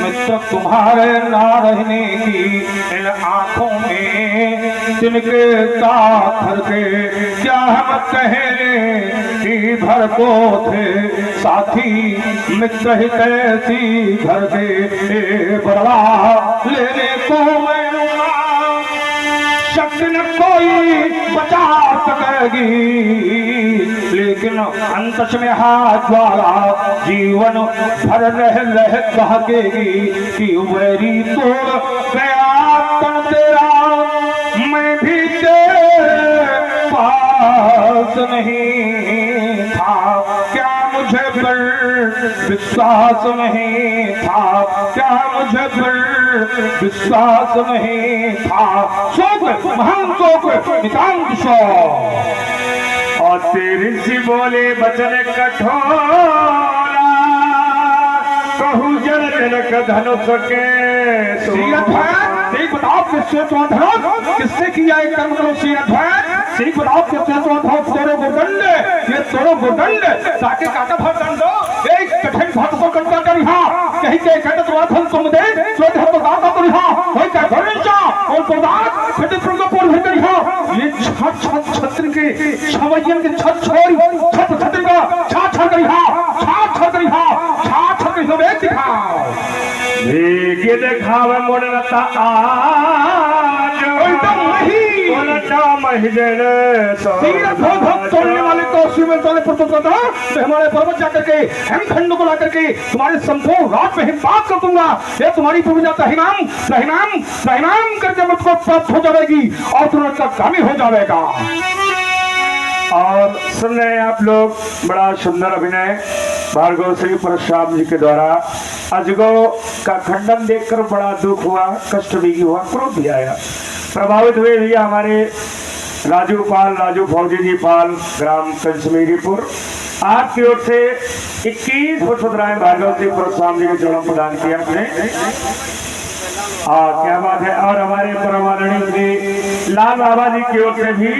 मित्र तुम्हारे ना रहने की इन आंखों में तिनके ताखर के क्या हम कहें कि भर को थे साथी मित्र ही कैसी घर के बड़वा लेने को मैं शक्ति न कोई बचा सकेगी, लेकिन अंत में हाथ द्वारा जीवन भर रह कहकेगी कि वैरी तोड़ गया तन तेरा मैं भी तेरे पास नहीं था, क्या मुझे पर विश्वास नहीं था, क्या मुझे पर विश्वास नहीं था। शोक महान शोक नितांत शोक। और तेरी सी बोले बचन कठोरा कहू जन जनक धनुष के सीरत है बताओ किससे तो धनुष किससे किया एक कर्म करो सीरत है सिर्फ बताओ किससे तो धनुष तोड़ो गोदंड ये तोड़ो गोदंड ताकि काटा भर दंडो एक कठिन भक्त को कंटा कर यहाँ कहीं के कहते तुम्हारा धन तुम दे जो धन तो दाता तो यहाँ होई का धर्मचा और पदार्थ कहते तुम को पूर्ण भर कर यहाँ ये छत छत छत्र के छवैयन के छत छोड़ी छत छत्र का छा छा कर यहाँ छा छा कर यहाँ छा छा कर सब एक दिखाओ ये दिखावे मोड़ता आज उल्टा नहीं उल्टा महिजन सीरत हो भक्त तोड़ने वाले को श्रीमंत वाले प्रस्तुत करता तो हमारे पर्वत जाकर के हम खंड को लाकर के तुम्हारे संपूर्ण रात में हिमपात कर दूंगा, ये तुम्हारी पूजा तहिनाम तहिनाम तहिनाम करके मुझको प्राप्त हो जाएगी और तुरंत का कामी हो जाएगा। और सुन रहे हैं आप लोग बड़ा सुंदर अभिनय भार्गव श्री परशुराम जी के द्वारा। अजगो का खंडन देखकर बड़ा दुख हुआ, कष्ट भी हुआ, क्रोध भी आया। प्रभावित हुए भी हमारे राजू फौजी जी पाल ग्राम कंसमीरीपुर आपकी ओर से 21 पुष्पराय भार्गव श्री परशुराम जी के चरणों प्रदान किया आपने। क्या बात है। और हमारे परमानंद श्री लाल बाबा जी की ओर से भी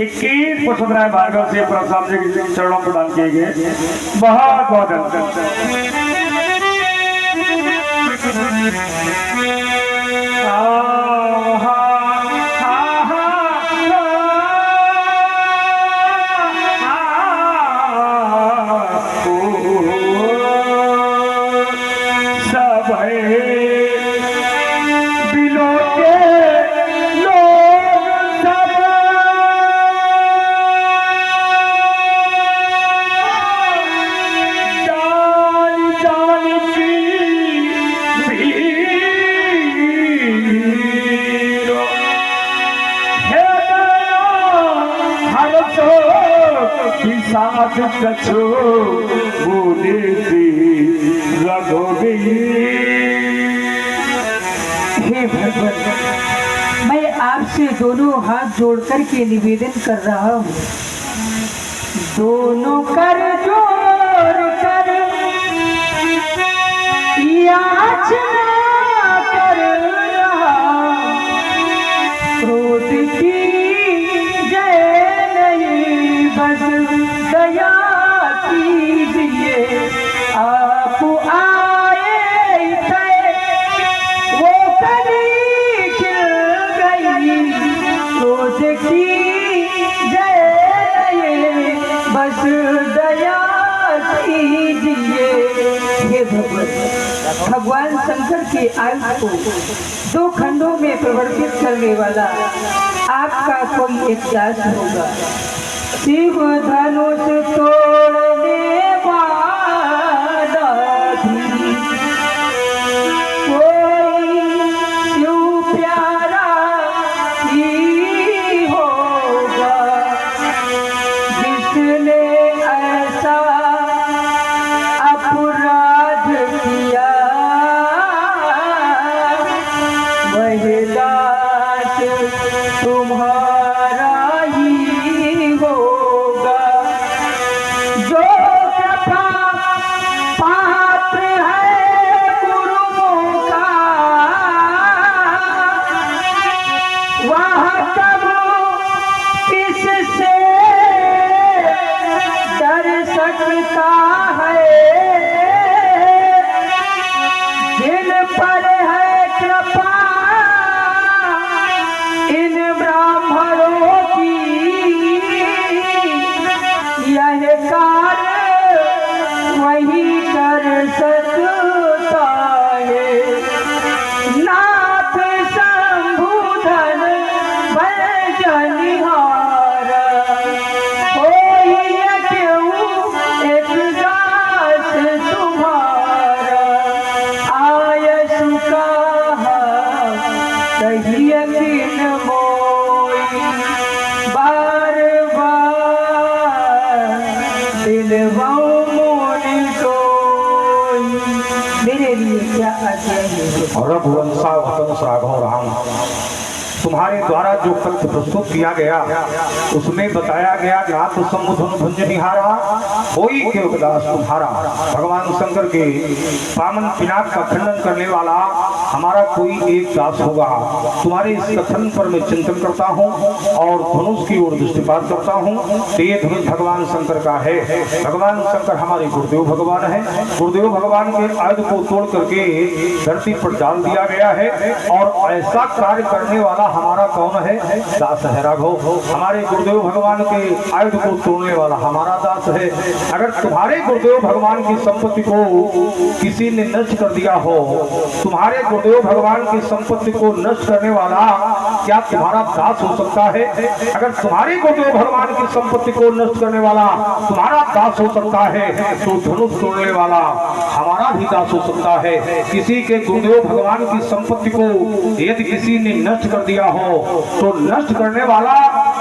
21 पुष्पराय भार्गव से परशुराम जी के चरणों प्रदान किए गए। बहुत बहुत धन्यवाद। कछो बोले हे भगवान, मैं आपसे दोनों हाथ जोड़कर के निवेदन कर रहा हूँ, दोनों कर जोड़ कर याचना कर रहा, क्रोध की जय नहीं बस दया कीजिए। आप आए थे वो कली खिल गई, क्रोध की जय बस दया कीजिए। हे भगवान शंकर के आयु को 2 खंडों में प्रवर्तित करने वाला आपका कोई एक दास होगा। शिव धनुष तोड़ने वाला भी कोई शिव प्यारा ही होगा, जिसने ऐसा अपराध किया वह दास तुम्हारा ही होगा। पिता है जिन पर है कृपा इन ब्राह्मणों की यह कार्य वही कर सकता है। नाथ शंभुधन बलिहार कोई क्यों एक दास तुम्हारा आयस कहा कहिए किन मोई बार बार दिलवाऊं मोनी कोई। मेरे लिए क्या अध्ययन है। रघुवंशा वंश राघव राम, तुम्हारे द्वारा जो ग्रंथ प्रस्तुत किया गया उसमें बताया गया नाथ समुधन भंजनिहारा कोई केवदास तुम्हारा। भगवान शंकर के पावन पिनाक का खंडन करने वाला हमारा कोई एक दास होगा। तुम्हारे इस कथन पर मैं चिंतन करता हूँ और धनुष की ओर दृष्टिपात करता हूँ तो ये धनुष भगवान शंकर का है। भगवान शंकर हमारे गुरुदेव भगवान है। गुरुदेव भगवान के आयुध को तोड़ करके धरती पर डाल दिया गया है और ऐसा कार्य करने वाला हमारा कौन है? दास है राघव। हमारे गुरुदेव भगवान के आयुध को तोड़ने वाला हमारा दास है। अगर तुम्हारे गुरुदेव भगवान की संपत्ति को किसी ने नष्ट कर दिया हो, तुम्हारे गुरुदेव भगवान की संपत्ति को नष्ट करने वाला क्या तुम्हारा दास हो सकता है? अगर तुम्हारे गुरुदेव भगवान की संपत्ति को नष्ट करने वाला तुम्हारा दास हो सकता है तो धनुष तोड़ने वाला हमारा भी दास हो सकता है। किसी के गुरुदेव भगवान की संपत्ति को यदि किसी ने नष्ट कर दिया हो तो नष्ट करने वाला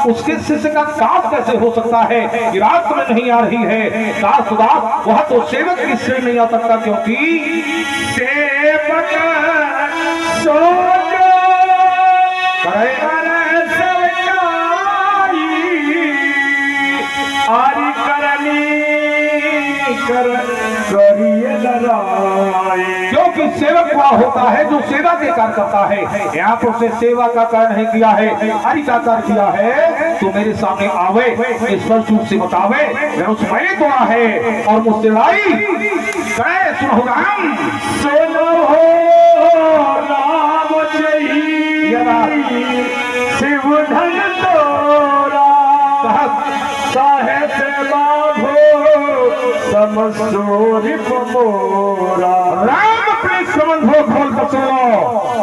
उसके शिष्य का दास कैसे हो सकता है? ये बात में नहीं आ रही है। दास दास वह तो सेवक की श्रेणी नहीं आ सकता, क्योंकि सेवक सोच करे आरी करनी कर करिए लड़ाई। क्योंकि सेवक वह होता है जो सेवा के कार्य करता है। यहाँ पर उसे सेवा का कार्य नहीं किया है, हरि का कार्य किया है। तो मेरे सामने आवे, स्पष्ट रूप से बतावे धनुष मैंने तोड़ा है और मुझसे लड़ाई करे। सुनो राम, सुनो हो राम शिव धन तोरा साहे से बाधो समसूरी मोरा। राम अपने संबंधों खोल कर सुनो,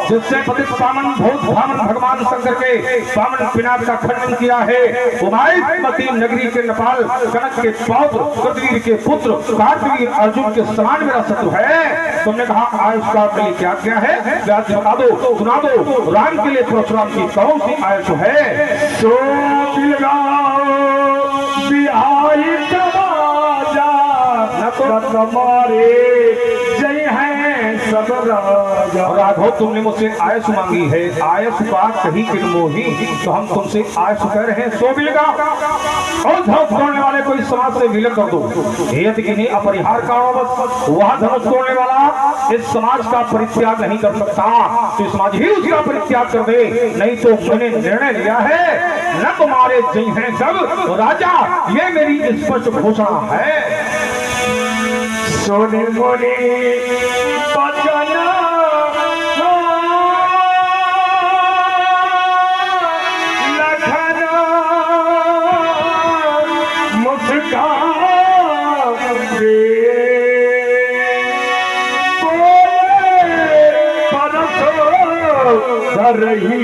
जिससे पतित पावन भूत भावन भगवान शंकर के पावन पिनाक का खंडन किया है। उमायमती नगरी के नेपाल कनक के पौत्र कृतवीर के पुत्र कार्तवीर अर्जुन के समान मेरा शत्रु है। तुमने कहा आयुष का के लिए क्या किया है? व्यास बता दो, सुना दो। राम के लिए परशुराम की कौन सी आयुष है? सो बिहारी तुम्हारे जय है सब राजा। राघव, तुमने मुझसे आयस मांगी है, आयस बात कही कि मोही, तो हम तुमसे आयस कह रहे हैं। सो बिलगा और धनुष तोड़ने वाले को इस समाज से विलग कर दो। हेतु की नहीं अपरिहार कारणवश वह धनुष तोड़ने वाला इस समाज का परित्याग नहीं कर सकता, तो समाज ही उसका परित्याग कर दे। नहीं तो मैंने निर्णय लिया है न तुम्हारे जय हैं सब राजा, ये मेरी स्पष्ट घोषणा है। सोनी मोनी बचना लखना मुस्कान रही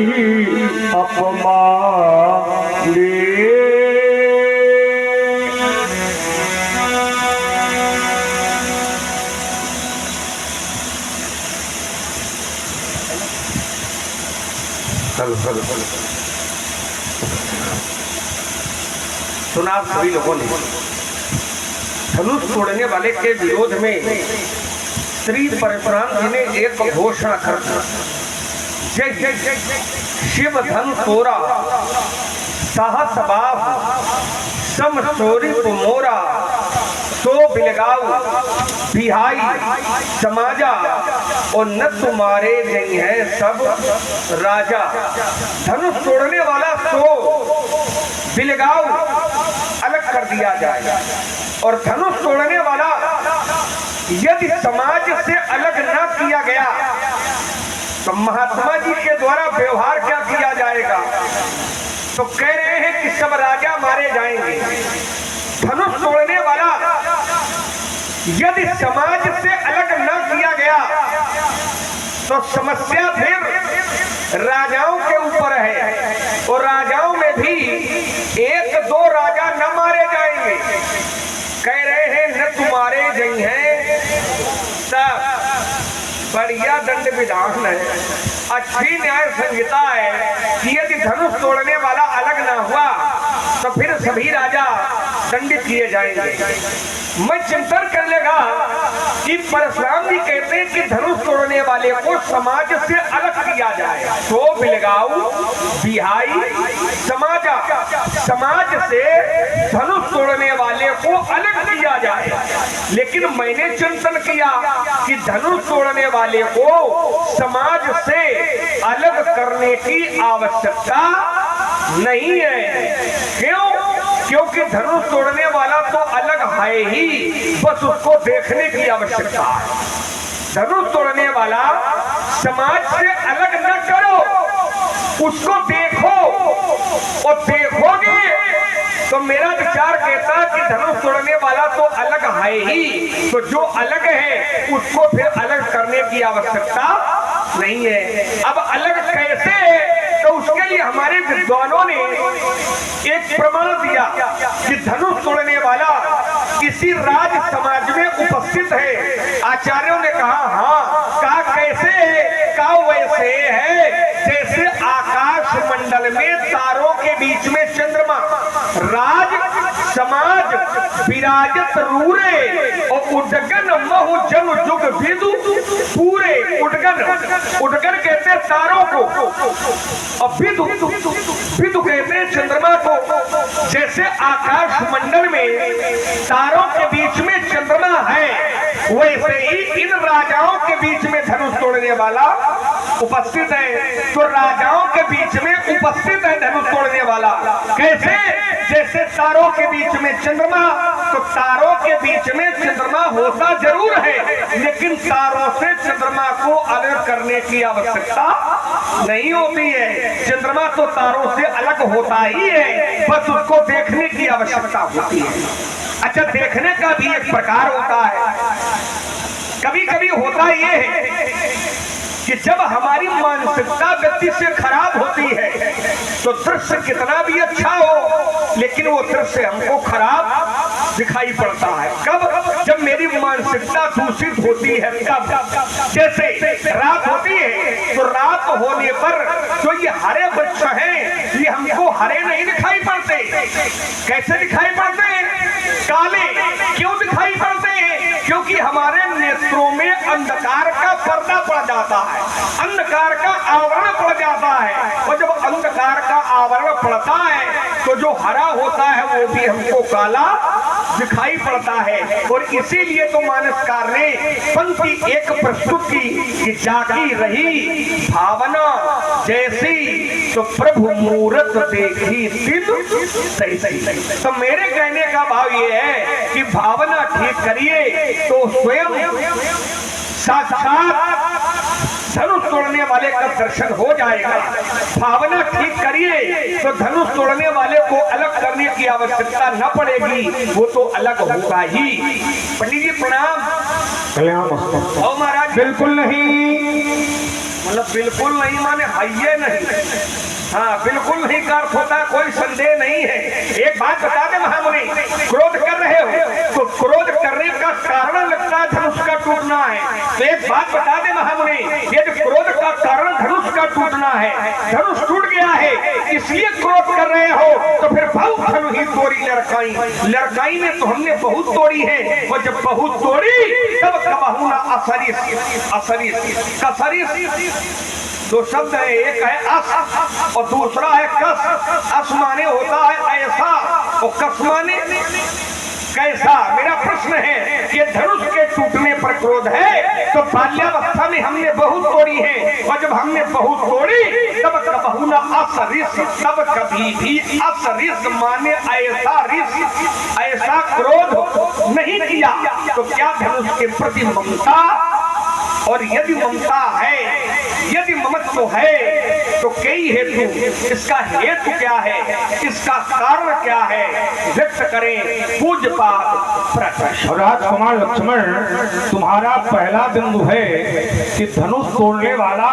अपमान ले। सुना आप सभी लोगों ने धनुष तोड़ने वाले के विरोध में श्री परशुराम जी ने एक घोषणा कर दी, जय जय जय शिव धन तोरा साहस बाप सम चोरी मोरा तो बिलगाऊ बिहाई समाजा और न तुम्हारे नहीं है सब राजा। धनुष तोड़ने वाला सो बिलगाऊ अलग कर दिया जाए और धनुष यदि समाज से अलग न किया गया तो महात्मा जी के द्वारा व्यवहार क्या किया जाएगा? तो कह रहे हैं कि सब राजा मारे जाएंगे। धनुष तोड़ने वाला यदि समाज से अलग न किया गया तो समस्या फिर राजाओं के ऊपर है, और राजाओं में भी एक दो राजा न मारे जाएंगे। कह रहे हैं न तुम्हारे जई हैं सब बढ़िया दंड विधान है, अच्छी न्याय संहिता है कि यदि धनुष तोड़ने वाला अलग ना हुआ तो फिर सभी राजा दंडित किए जाएंगे। मैं चिंतन कर लेगा कि परशुराम जी कहते हैं कि धनुष तोड़ने वाले को समाज से अलग किया जाए, तो बिलगाऊ बिहाई समाज से धनुष तोड़ने वाले को अलग किया जाए। लेकिन मैंने चिंतन किया कि धनुष तोड़ने वाले को समाज से अलग करने की आवश्यकता नहीं है। क्यों? क्योंकि धनुष तोड़ने वाला तो अलग है ही, बस उसको देखने की आवश्यकता है। धनुष तोड़ने वाला समाज से अलग न करो, उसको देखो, और देखोगे तो मेरा विचार कहता कि धनुष तोड़ने वाला तो अलग है ही, तो जो अलग है उसको फिर अलग करने की आवश्यकता नहीं है। अब अलग कैसे? तो उसके लिए हमारे विद्वानों ने एक प्रमाण दिया कि धनुष तोड़ने वाला किसी राज समाज में उपस्थित है। आचार्यों ने कहा हाँ, कहा कैसे है? कहा वैसे है जैसे आकाश मंडल में तारों के बीच में चंद्रमा, राज समाज विराजत रूरे और उडगन महु जन जुग विदु पूरे। उडगन कहते हैं तारों को, और विदु कहते हैं चंद्रमा को। जैसे आकाश मंडल में तारों के बीच में चंद्रमा है, वैसे ही इन राजाओं के बीच में धनुष तोड़ने वाला उपस्थित है। तो राजाओं के बीच में उपस्थित है धनुष तोड़ने वाला। कैसे? जैसे तारों के बीच में चंद्रमा, तो तारों के बीच में चंद्रमा होता जरूर है, लेकिन तारों से चंद्रमा को अलग करने की आवश्यकता नहीं होती है। चंद्रमा तो तारों से अलग होता ही है, बस उसको देखने की आवश्यकता होती है। अच्छा, देखने का भी एक प्रकार होता है। कभी कभी होता ये है कि जब हमारी मानसिकता व्यक्ति से खराब होती है तो दृश्य कितना भी अच्छा हो, लेकिन वो दृश्य हमको खराब दिखाई पड़ता है। कब? जब मेरी मानसिकता दूषित होती है। कब? जैसे रात होती है तो रात होने पर जो ये हरे वृक्ष हैं ये हमको हरे नहीं दिखाई पड़ते। कैसे दिखाई पड़ते हैं? काले। क्यों दिखाई पड़ते हैं? क्योंकि हमारे नेत्रों में अंधकार का पर्दा पड़ जाता है, अंधकार का आवरण पड़ जाता है। और जब अंधकार का आवरण पड़ता है तो जो हरा होता है वो भी हमको काला दिखाई पड़ता है। और इसीलिए तो मानसकार ने पंक्ति एक प्रस्तुत की कि जागी रही भावना जैसी तो प्रभु मूरत देखी दिन सही। तो मेरे कहने का भाव ये है कि भावना ठीक करिए तो स्वयं साक्षात धनुष तोड़ने वाले का दर्शन हो जाएगा। भावना ठीक करिए तो धनुष तोड़ने वाले को अलग करने की आवश्यकता न पड़ेगी, वो तो अलग होगा ही। पंडित जी प्रणाम। और महाराज बिल्कुल नहीं, मतलब बिल्कुल नहीं माने हाइये नहीं। हाँ, बिल्कुल नहीं का अर्थ होता है कोई संदेह नहीं है। एक बात बता दे महामुनि, क्रोध कर रहे हो तो क्रोध करने का कारण लगता है धनुष का टूटना है। तो एक बात बता दे महामुनि, ये जो क्रोध का कारण धनुष का टूटना है, धनुष टूट गया है इसलिए क्रोध कर रहे हो, तो फिर बहुत धनु ही तोड़ी लड़काई में तो हमने बहुत तोड़ी है। और जब बहुत तोड़ी तब कबहू ना असरिस दो शब्द है, एक है अस और दूसरा है कस। अस माने होता है ऐसा और कस माने कैसा। मेरा प्रश्न है कि धनुष के टूटने पर क्रोध है तो बाल्यावस्था में हमने बहुत तोड़ी है, और जब हमने बहुत तोड़ी तब कबहू ना असरिस, तब कभी भी असरिस माने ऐसा रिस, ऐसा क्रोध नहीं किया। तो क्या धनुष के प्रति ममता, और यदि ममता है, यदि ममत्व है तो कई हेतु, इसका हेतु क्या है, इसका कारण क्या है, व्यक्त करें पूज्यपाद प्रकाश। राजकुमार लक्ष्मण, तुम्हारा पहला बिंदु है कि धनुष तोड़ने वाला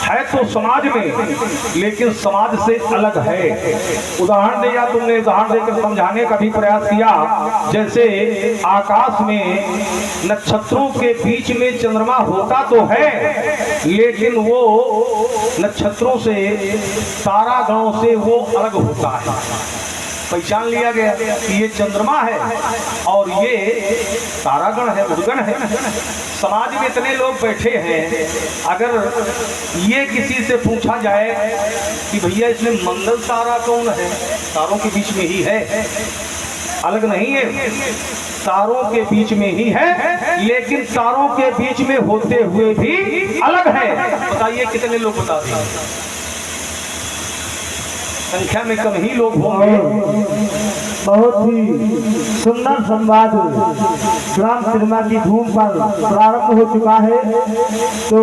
है तो समाज में, लेकिन समाज से अलग है। उदाहरण दिया तुमने, उदाहरण देकर समझाने का भी प्रयास किया। जैसे आकाश में नक्षत्रों के बीच में चंद्रमा होता तो है, लेकिन वो नक्षत्रों से, तारागणों से वो अलग होता है। पहचान लिया गया कि ये चंद्रमा है और ये तारागण है, उद्गण है। समाज में इतने लोग बैठे हैं, अगर ये किसी से पूछा जाए कि भैया इसमें मंगल तारा कौन है, तारों के बीच में ही है, अलग नहीं है, तारों के बीच में ही है, लेकिन तारों के बीच में होते हुए भी अलग है। बताइए कितने लोग बताते हैं? संख्या में कम ही लोग होंगे। बहुत ही सुंदर संवाद राम सिनेमा की धूम पर प्रारंभ हो चुका है। तो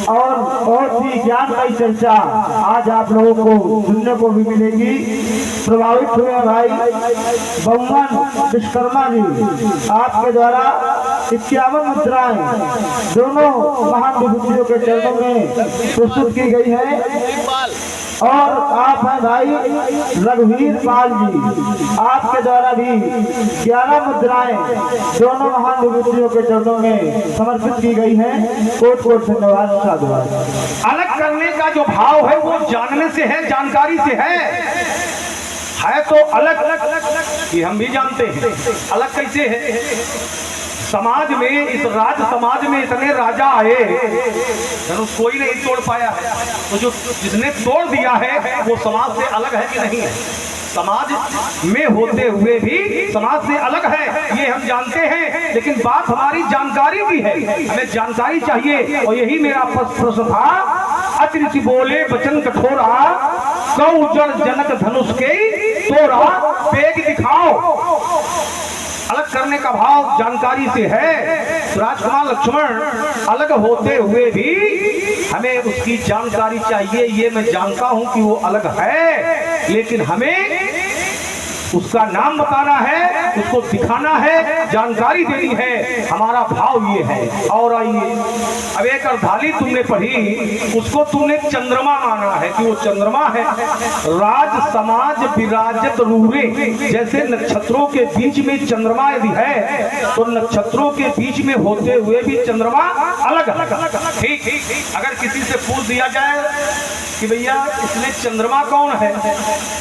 और बहुत ही ज्ञानमयी चर्चा आज आप लोगों को सुनने को भी मिलेगी। प्रभावित हुए भाई बहुमन विश्वकर्मा जी, आपके द्वारा 51 मुद्राएं दोनों महान विभूतियों के चरणों में प्रस्तुत की गई है। और आप हैं भाई रघुवीर पाल जी, आपके द्वारा भी 11 मुद्राएं दोनों महान विभूतियों के चरणों में समर्पित की गई हैं। कोट कोट धन्यवाद, साधुवाद। अलग करने का जो भाव है वो जानने से है, जानकारी से है तो अलग अलग ये हम भी जानते हैं। अलग कैसे है? समाज में, इस राज समाज में इतने राजा आए, धनुष कोई नहीं तोड़ पाया है। तो जो जिसने तोड़ दिया है वो समाज से अलग है कि नहीं है? समाज में होते हुए भी समाज से अलग है, ये हम जानते हैं। लेकिन बात हमारी जानकारी की है, हमें जानकारी चाहिए। और यही मेरा प्रश्न था। अतिरिक्त बोले वचन कठोरा, कौ जड़ जनक धनुष के तोरा, पेग दिखाओ। अलग करने का भाव जानकारी से है। राजकुमार लक्ष्मण, अलग होते हुए भी हमें उसकी जानकारी चाहिए। ये मैं जानता हूं कि वो अलग है, लेकिन हमें उसका नाम बताना है, उसको दिखाना है, जानकारी देनी है। हमारा भाव ये है। और आइए, अब एक अर्धाली तुमने पढ़ी, उसको तुमने चंद्रमा माना है कि वो चंद्रमा है। राज समाज विराजत रूरे, जैसे नक्षत्रों के बीच में चंद्रमा यदि है तो नक्षत्रों के बीच में होते हुए भी चंद्रमा अलग अलग। ठीक, अगर किसी से पूछ दिया जाए कि भैया इसमें चंद्रमा कौन है,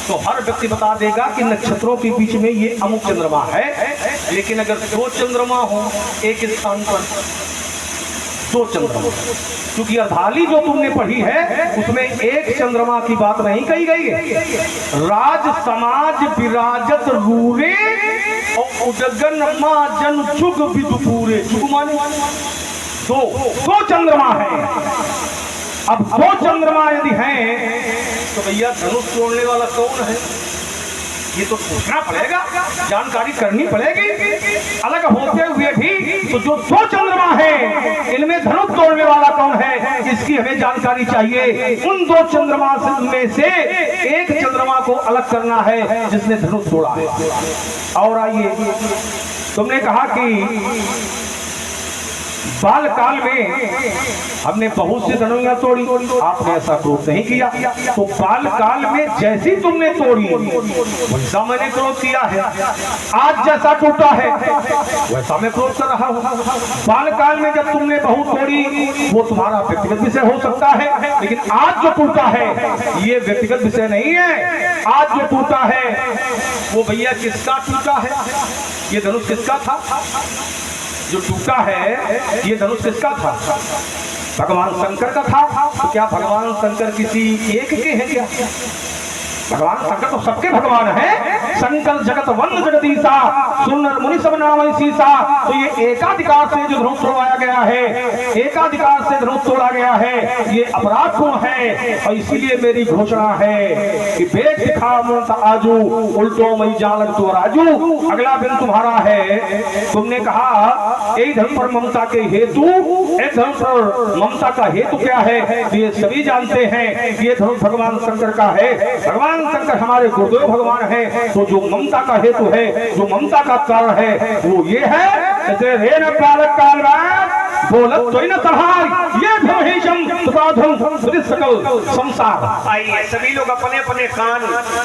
तो हर व्यक्ति बता देगा कि नक्षत्रों के बीच में ये अमुक चंद्रमा है। लेकिन अगर दो चंद्रमा हो एक स्थान पर, दो चंद्रमा, क्योंकि अर्धाली जो तुमने पढ़ी है उसमें एक चंद्रमा की बात नहीं कही गई है। राज समाज विराजत रूरे और उजगन जन चुग विदुपूरे। चुग माने दो चंद्रमा है। अब दो चंद्रमा यदि हैं तो भैया धनुष तोड़ने वाला कौन है, ये तो पूछना पड़ेगा, जानकारी करनी पड़ेगी। अलग होते हुए भी तो जो दो चंद्रमा है, इनमें धनुष तोड़ने वाला कौन है, इसकी हमें जानकारी चाहिए। उन दो चंद्रमा में से एक चंद्रमा को अलग करना है जिसने धनुष तोड़ा है। और आइए, तुमने कहा कि बाल काल में हमने बहुत सी धनुइयां तोड़ी, आपने ऐसा क्रोध नहीं किया। तो बाल काल में जैसी तुमने तोड़ी वैसा मैंने क्रोध किया है। आज जैसा टूटा है वैसा मैं क्रोध कर रहा हूँ। बाल काल में जब तुमने बहुत तोड़ी वो तुम्हारा व्यक्तिगत विषय हो सकता है, लेकिन आज जो टूटा है ये व्यक्तिगत विषय नहीं है। आज जो टूटा है वो भैया किसका टूटा है? ये धनुष किसका था जो टूटा है? ये धनुष किसका था? भगवान शंकर का था। तो क्या भगवान शंकर किसी एक के हैं क्या? भगवान शंकर तो सबके भगवान हैं, शंकर जगत वंद जगदीशा सुनर मुनि सब नाम शीशा। तो ये एकाधिकार से जो धनुष तोड़वाया गया है, एकाधिकार से धनुष तोड़ा गया है, ये अपराध क्यों है? और इसीलिए मेरी घोषणा है कि बेच दिखा ममता आजू उल्टो मई जालक तो राजू। अगला दिन तुम्हारा है, तुमने कहा एक धर्म पर ममता के हेतु, एक धर्म पर ममता का हेतु क्या है? ये सभी जानते हैं ये धर्म भगवान शंकर का है। भगवान शंकर हमारे गुरुदेव भगवान है। तो जो ममता का हेतु है, जो ममता का कारण है, वो ये है जैसे रे न बालक काल बोलत तो न सहाय ये सकल संसार। आइए सभी लोग अपने अपने कान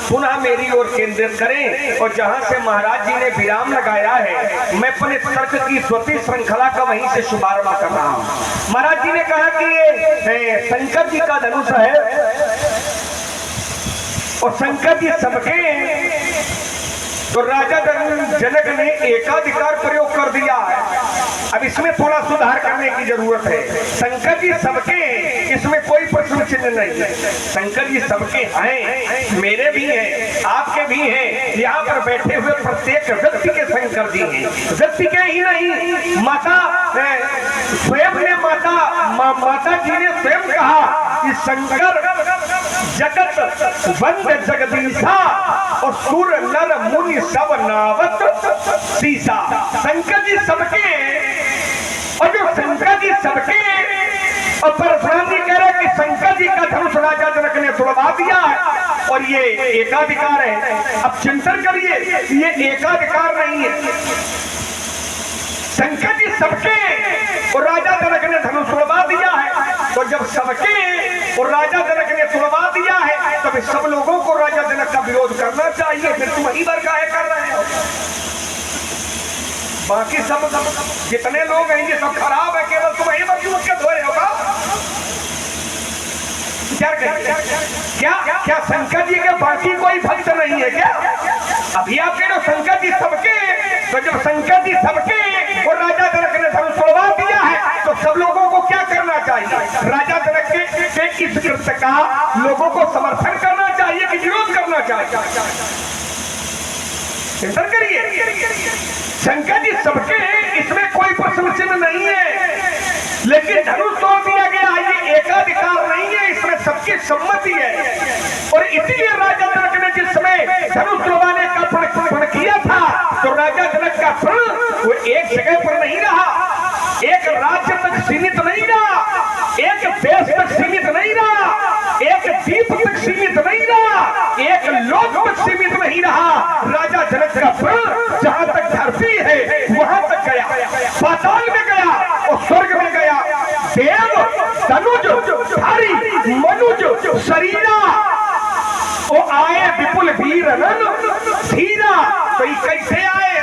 पुनः मेरी ओर केंद्रित करें और जहां से महाराज जी ने विराम लगाया है, मैं अपने तर्क की द्वितीय श्रृंखला का वहीं से शुभारंभ कर रहा हूं। महाराज जी ने कहा कि ये शंकर जी का धनुष है और शंकर जी सबके, तो राजा जनक ने एकाधिकार प्रयोग कर दिया है। अब इसमें थोड़ा सुधार करने की जरूरत है। शंकर जी सबके, इसमें कोई प्रश्न चिन्ह नहीं है। शंकर जी सबके हैं, मेरे भी हैं, आपके भी हैं, यहाँ पर बैठे हुए प्रत्येक व्यक्ति के शंकर जी हैं। व्यक्ति के ही नहीं, माता स्वयं ने माता जी ने स्वयं कहा कि शंकर जगत वंद जगदीशा और सुर नर मुनि सब नावत सीसा। शंकर जी सबके, और जो शंकर जी सबके, और परशुराम जी कह रहे कि शंकर जी का धनुष राजा जनक ने तोड़वा दिया है और ये एकाधिकार है। अब चिंतन करिए, ये एकाधिकार नहीं है। शंकर जी सबके और राजा जनक ने धनुष तोड़वा दिया है। तो जब सबके और राजा जनक ने तोड़वा दिया है, तब सब लोगों को राजा जनक का विरोध करना चाहिए। फिर तुम वही बार काहे कर रहे हो? बाकी सब जितने लोग हैं ये सब खराब है, केवल तुम वही बार क्यों उसके धोए होगा? क्या शंकर जी के बाकी कोई भक्त नहीं है क्या? अभी आप कह रहे हो शंकर जी सबके, तो जब शंकर जी सबके और राजा जनक ने धनुष तोड़वा दिया है, तो सब लोगों को क्या करना चाहिए? राजा जनक के इस कृत्य का लोगों को समर्थन करना चाहिए कि विरोध करना चाहिए? चिंतन करिए। शंकर जी सबके, इसमें कोई प्रश्न चिन्ह नहीं है, लेकिन धनुष तोड़ दिया गया, ये एकाधिकार नहीं है, इसमें सबकी सम्मति है। और इसीलिए राजा जनक ने जिस समय धनुष तोड़वाने का प्रण किया था, तो राजा जनक का प्रण वो एक जगह पर नहीं रहा, एक राज्य तक सीमित नहीं रहा, एक देश तक सीमित नहीं रहा, एक द्वीप तक सीमित नहीं रहा, एक लोक तक सीमित नहीं रहा। राजा जनक का प्रण जहां तक धरती है वहां तक गया, पाताल में गया और स्वर्ग में गया। देव तनुज धारी मनुज शरीरा वो आए विपुल वीर धीरा। तो ये कैसे आए,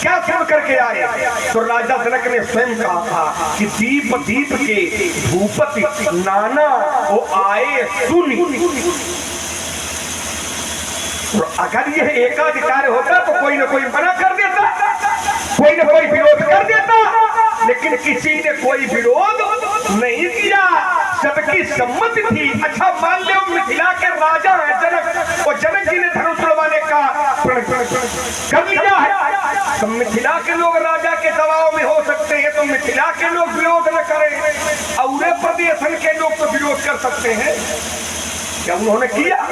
क्या सुन करके आए? तो राजा जनक ने स्वयं कहा था कि दीप दीप के भूपति नाना वो आए सुनी। तो अगर यह एकाधिकार होता तो कोई ना कोई मना कर देता, कोई ना कोई विरोध कर देता, लेकिन किसी ने कोई विरोध नहीं किया, सबकी सम्मति थी। अच्छा मान लो मिथिला के राजा है जनक, और जनक जी ने धनुष तोड़वाने का प्रण कर लिया है, तो मिथिला के लोग राजा के दबाव में हो सकते हैं, तो मिथिला के लोग विरोध न करें, और प्रदेश के लोग तो विरोध कर सकते हैं। क्या उन्होंने किया?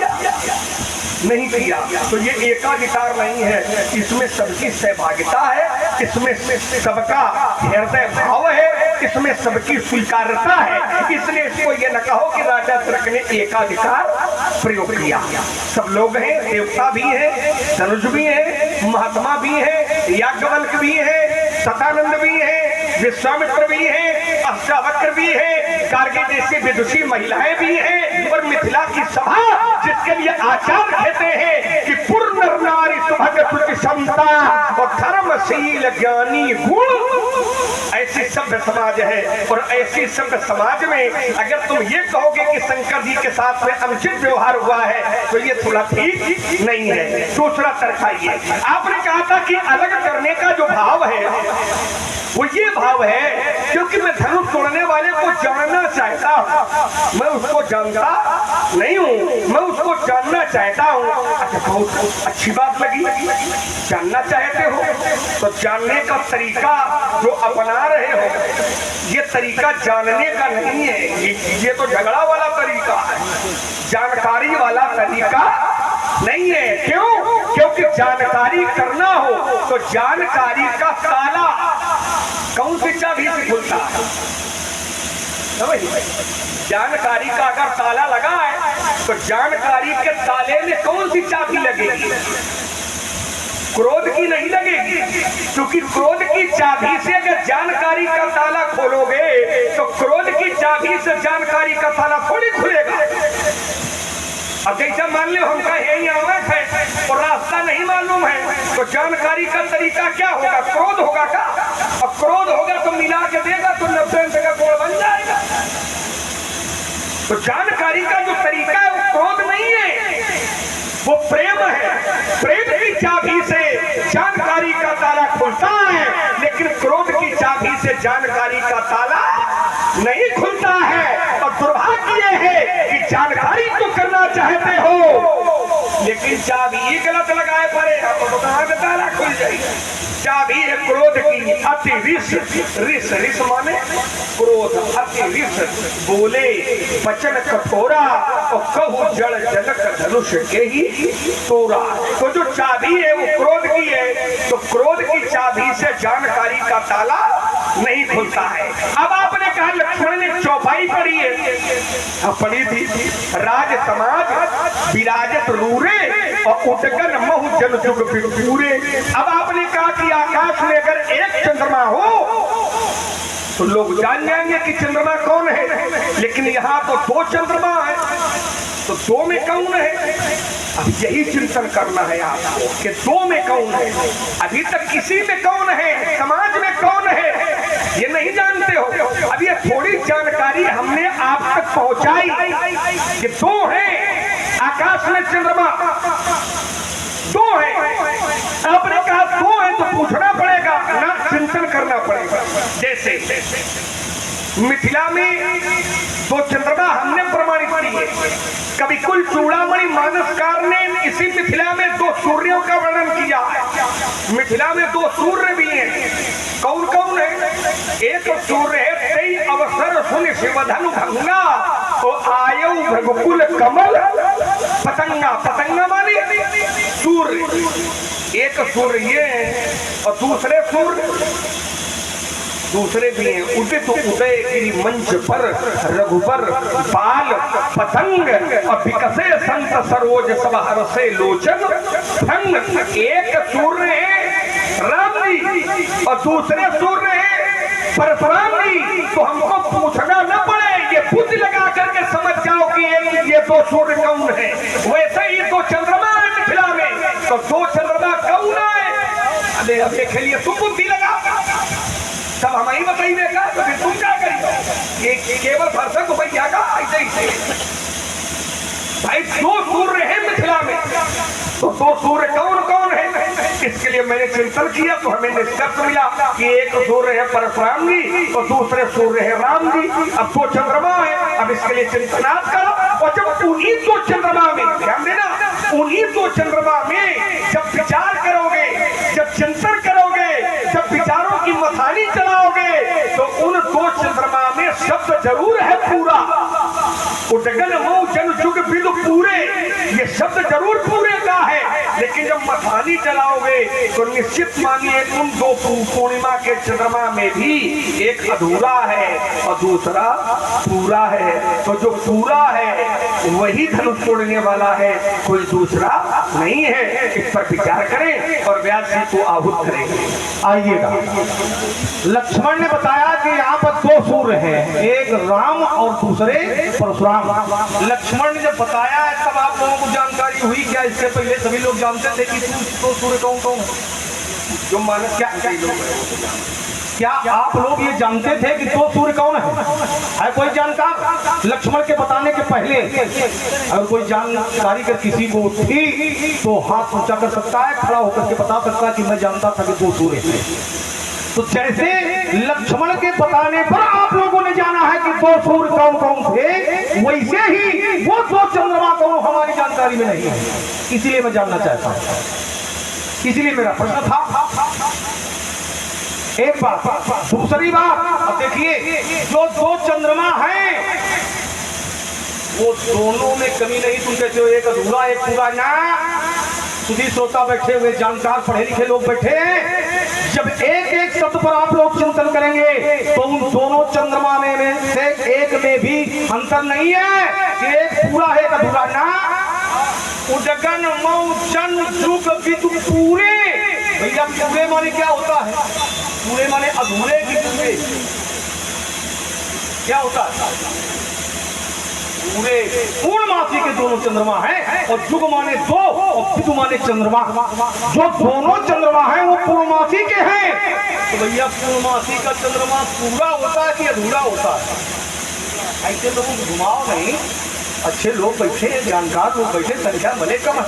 नहीं किया। तो ये एकाधिकार नहीं है, इसमें सबकी सहभागिता है, इसमें सबका हृदय भाव है, इसमें सबकी स्वीकारता है। इसलिए इसको ये न कहो कि राजा जनक ने एकाधिकार प्रयोग किया। सब लोग हैं, देवता भी हैं, धनुष भी हैं, महात्मा भी हैं, याज्ञवल्क्य भी है, सदानंद भी है, विश्वामित्र भी है, अष्टावक्र भी है, गार्गी जैसी विदुषी महिलाएं भी हैं, और मिथिला की सभा जिसके लिए आचार्य कहते हैं कि पूर्ण नारी सुभग क्षमता और धर्मशील ज्ञानी गुण, ऐसी सभ्य समाज है। और ऐसी सभ्य समाज में अगर तुम ये कहोगे कि शंकर जी के साथ में अनुचित व्यवहार हुआ है, तो ये थोड़ा ठीक नहीं है। दूसरा तर्क ये, आपने कहा था कि अलग करने का जो भाव है, वो ये भाव है क्योंकि मैं धनुष तोड़ने वाले को जानना चाहता हूँ, मैं उसको जानता नहीं हूँ, मैं उसको जानना चाहता हूँ। अच्छा, बहुत अच्छी बात लगी, जानना चाहते हो तो जानने का तरीका जो अपना रहे हो ये तरीका जानने का नहीं है, ये तो झगड़ा वाला तरीका है, जानकारी वाला तरीका नहीं है। क्यों? क्योंकि जानकारी करना हो तो जानकारी का ताला कौन सी चाबी से खुलता है? जानकारी का अगर ताला लगा है तो जानकारी के ताले में कौन सी चाबी लगेगी? क्रोध की नहीं लगेगी, क्योंकि क्रोध की चाबी से अगर जानकारी का ताला खोलोगे तो क्रोध की चाबी से जानकारी का ताला थोड़ी खुलेगा। अब जैसा मान लो हमका यही आवक है और रास्ता नहीं मालूम है तो जानकारी का तरीका क्या होगा? क्रोध होगा का? अब क्रोध होगा तो मिला के देगा तो 90 का गोड़ बन जाएगा। तो जानकारी का जो तरीका है वो क्रोध नहीं है, वो प्रेम है। प्रेम की चाबी से जानकारी का ताला खुलता है, लेकिन क्रोध की चाबी से जानकारी का ताला नहीं खुलता है। और दुर्भाग्य है कि जानकारी तो करना चाहते हो लेकिन चाबी ही गलत लगाए पड़े तो कहां से ताला खुल जाएगा? चाबी है क्रोध की अति रिस, रिस रिस माने क्रोध, अति रिस बोले वचन कठोरा और कहू जड़ जनक धनुष के ही तोरा। तो जो चाबी है वो क्रोध की है, तो क्रोध की चाबी से जानकारी का ताला नहीं खुलता है। अब आपने कहा लक्ष्मण ने चौपाई पढ़ी है, पढ़ी थी, राज समाज विराजत रूरे और उटकन महु जन जुग पूरे। अब आपने कहा कि आकाश में अगर एक चंद्रमा हो तो लोग जान जाएंगे कि चंद्रमा कौन है, लेकिन यहाँ तो 2 चंद्रमा है तो 2 में कौन है? अब यही चिंतन करना है आपको कि 2 में कौन है। अभी तक किसी में कौन है, समाज में कौन है ये नहीं जानते हो। अब ये थोड़ी जानकारी हमने आप तक पहुंचाई कि 2 है आकाश में चंद्रमा, 2 है। आपने कहा 2 है तो पूछना पड़ेगा ना, चिंतन करना पड़ेगा। जैसे मिथिला में 2 चंद्रमा हमने प्रमाणित किए। कभी कुल चूड़ामणि मानसकार ने इसी मिथिला में 2 सूर्यों का वर्णन किया। मिथिला में 2 सूर्य भी हैं। कौन कौन है? एक सूर्य है तई अवसर सुन शिवधनु भंगा और आयु भगकुल कमल पतंगा। पतंगा माने सूर्य, एक सूर्य ये है और दूसरे भी हैं। उदित उदय गिरी मंच पर रघुबर बाल पतंग और विकसे संत सरोज सब हरसे लोचन भंग। एक सूर्य है राम जी और दूसरे सूर्य है परशुराम जी। तो हमको पूछना न पड़े, ये बुद्धि लगा करके समझ जाओ कि ये 2 सूर्य कौन है। वैसे ही 2 चंद्रमा है मिथिला में, तो 2 चंद्रमा कौन है? अरे अब देख लिए तुम बुद्धि लगा, सब हम ही बताइए का, तो फिर तुम क्या करिए? ये केवल भरसक भैया का ऐसे ही भाई 2 सूर्य है मिथिला में, तो 2 सूर्य कौन कौन है? इसके लिए मैंने चिंतन किया तो हमें निष्कर्ष मिला कि एक सूर्य है परशुराम जी और दूसरे सूर्य है राम जी। अब 2 चंद्रमा है, अब इसके लिए चिंतनात् करो। और जब उन्हीं 2 चंद्रमा में, ध्यान देना, उन्हीं 2 चंद्रमा में जब विचार करोगे, जब चिंतन करोगे, जब विचारों की मथानी चलाओगे तो उन 2 चंद्रमा में शब्द जरूर है पूरा। उटगन मऊ जन जुग बिल पूरे, ये शब्द जरूर पूरे का है, लेकिन जब मथानी चलाओगे तो निश्चित मानिए उन 2 पूर्णिमा के चंद्रमा में भी एक अधूरा है और दूसरा पूरा है। तो जो पूरा है वही धनुष तोड़ने वाला है, कोई दूसरा नहीं है। इस पर विचार करें और व्यास जी को आहूत करेंगे। आइएगा, लक्ष्मण ने बताया कि यहाँ पर 2 सूर्य हैं, एक राम और दूसरे परशुराम। लक्ष्मण ने जब बताया तब आप लोगों को जानकारी हुई क्या? इससे पहले सभी लोग जानते थे कि 2 सूर्य कौन कौन है? जो मानस क्या आप लोग ये जानते थे कि 2 सूर्य कौन है कोई जानकार? लक्ष्मण के बताने के पहले अगर कोई जानकारी कर किसी को थी तो हाथ ऊंचा कर सकता है, खड़ा होकर के बता सकता है कि मैं जानता था कि 2 सूर्य है। तो जैसे लक्ष्मण के बताने पर आप लोगों ने जाना है कि दो सूर्य कौन कौन थे, वैसे ही वो दो चंद्रमा कौन हमारी जानकारी में नहीं है, इसलिए मैं जानना चाहता हूं, इसलिए मेरा प्रश्न था। एक बात, दूसरी बात, अब देखिए जो दो चंद्रमा हैं वो दोनों में कमी नहीं, तुम कहते हो एक अधूरा एक पूरा, ना सुधी श्रोता बैठे हुए जानकार पढ़े लिखे लोग बैठे हैं, जब एक एक शब्द पर आप लोग चिंतन करेंगे तो उन दोनों चंद्रमा में से एक में भी अंतर नहीं है कि एक पूरा है एक अधूरा, ना उदगन मऊ जन जुग विदु पूरे। भैया पूरे माने क्या होता है? पूरे माने अधूरे की पूरे क्या होता है? पूरे पूर्णमासी के दोनों चंद्रमा हैं और जुग माने दो और विदु माने चंद्रमा। जो दोनों चंद्रमा हैं वो पूर्णमासी के हैं। तो भैया पूर्णमासी का चंद्रमा पूरा होता है कि अधूरा होता है? ऐसे लोगों को घुमाओ नहीं, अच्छे लोग बैठे हैं, जानकार लोग बैठे, संख्या भले कम है,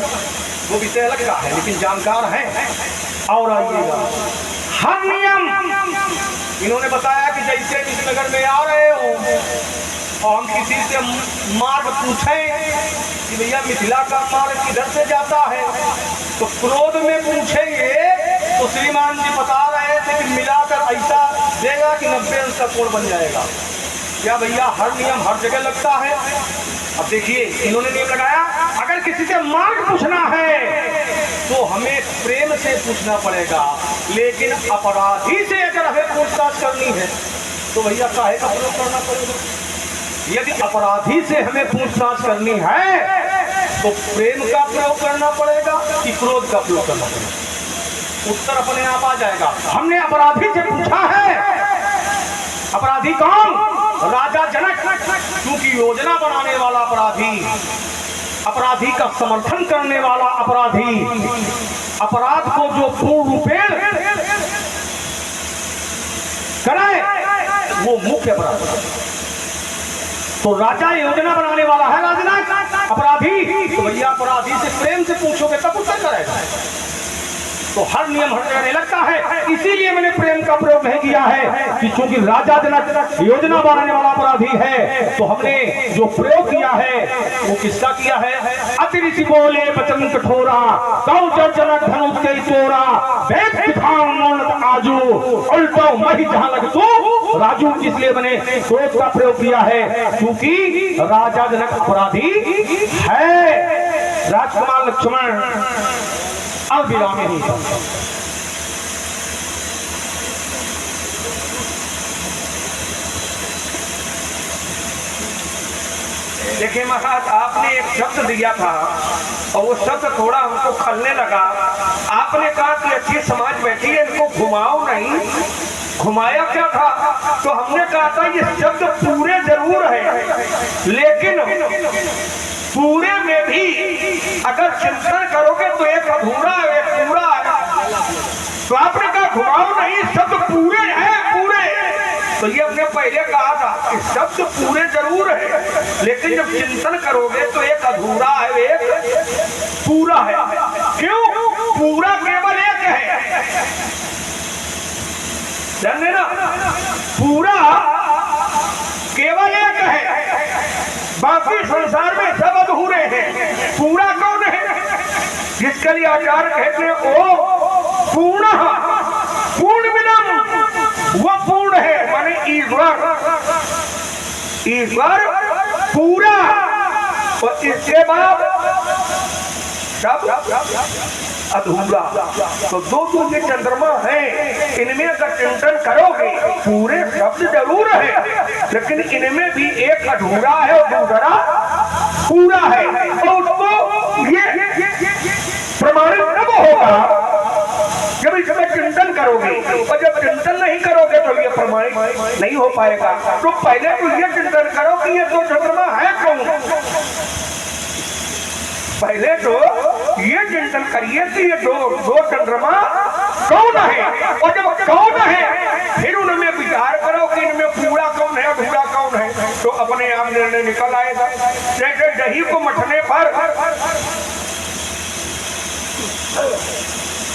वो विषय अलग का है, लेकिन जानकार हैं। और आइएगा, हर नियम इन्होंने बताया कि जैसे इस नगर में आ रहे हो और हम किसी से मार्ग पूछें कि भैया मिथिला का मार्ग किधर से जाता है, तो क्रोध में पूछेंगे तो श्रीमान जी बता रहे थे कि मिलाकर ऐसा देगा कि 90 अंश का कोण बन जाएगा। क्या भैया हर नियम हर जगह लगता है? अब देखिए इन्होंने नियम लगाया, अगर किसी से मार्ग पूछना है तो हमें प्रेम से पूछना पड़ेगा, लेकिन अपराधी से अगर हमें पूछताछ करनी है तो भैया काहे का प्रयोग करना पड़ेगा? यदि अपराधी से हमें पूछताछ करनी है तो प्रेम का प्रयोग करना पड़ेगा कि क्रोध का प्रयोग करना पड़ेगा? उत्तर अपने आप आ जाएगा। हमने अपराधी से पूछा है, अपराधी कौन? राजा जनक, क्योंकि योजना बनाने वाला अपराधी, अपराधी का समर्थन करने वाला अपराधी, अपराध को जो पूर्ण रूपेण कराए वो मुख्य अपराध। तो राजा योजना बनाने वाला है राजनक, अपराधी, तो भैया अपराधी से प्रेम से पूछोगे तब उत्तर करेगा। तो हर नियम हर जगह लगता है, इसीलिए मैंने प्रेम का प्रयोग नहीं किया है कि चूंकि राजा जनक योजना बनाने वाला अपराधी है, तो हमने जो प्रयोग किया है वो किसका किया है? अति ऋषि बोले वचन कठोरा, कौ जनक धनुष के तोरा, वेद दिखाऊं मोनत आजू, उल्टो मही जहां लग तू राजू। इसलिए मैंने क्रोध का प्रयोग किया है क्योंकि राजा जनक अपराधी है। राजकुमार लक्ष्मण अलविराम ही था। देखिए महाराज, आपने एक शब्द दिया था और वो शब्द थोड़ा हमको खलने लगा। आपने कहा कि अच्छी समाज बैठी है, इनको घुमाओ नहीं। घुमाया क्या था? तो हमने कहा था ये शब्द पूरे जरूर है, लेकिन पूरे में भी अगर चिंतन करोगे तो एक अधूरा है एक पूरा है। तो आपने कहा घुमाओ नहीं, शब्द पूरे हैं पूरे। तो ये हमने पहले कहा था कि शब्द पूरे जरूर है, लेकिन जब चिंतन करोगे तो एक अधूरा है एक पूरा है। क्यों? पूरा केवल एक है, जानते ना, पूरा केवल एक है, बाकी संसार में सब अधूरे हैं। पूरा कौन है? जिसके लिए आचार्य कहते हैं ओ पूर्ण पूर्णमिदम्, वो पूर्ण है माने ईश्वर। ईश्वर पूरा, और इसके बाद सब अधूरा। तो दो जो चंद्रमा है इनमें अगर चिंतन करोगे पूरे शब्द जरूर है, लेकिन इनमें भी एक अधूरा है और दूसरा पूरा है। और उसको ये प्रमाणित तब होगा जब इसमें चिंतन करोगे, और जब चिंतन नहीं करोगे तो ये प्रमाणित नहीं हो पाएगा। तो पहले तो ये चिंतन करो कि ये दो चंद्रमा है कौन। पहले तो ये चिंतन करिए कि ये दो चंद्रमा कौन है, और जब कौन है फिर उनमें विचार करो कि इनमें पूरा कौन है अधूरा कौन है, तो अपने आप निर्णय निकल आएगा। जैसे दही को मथने पर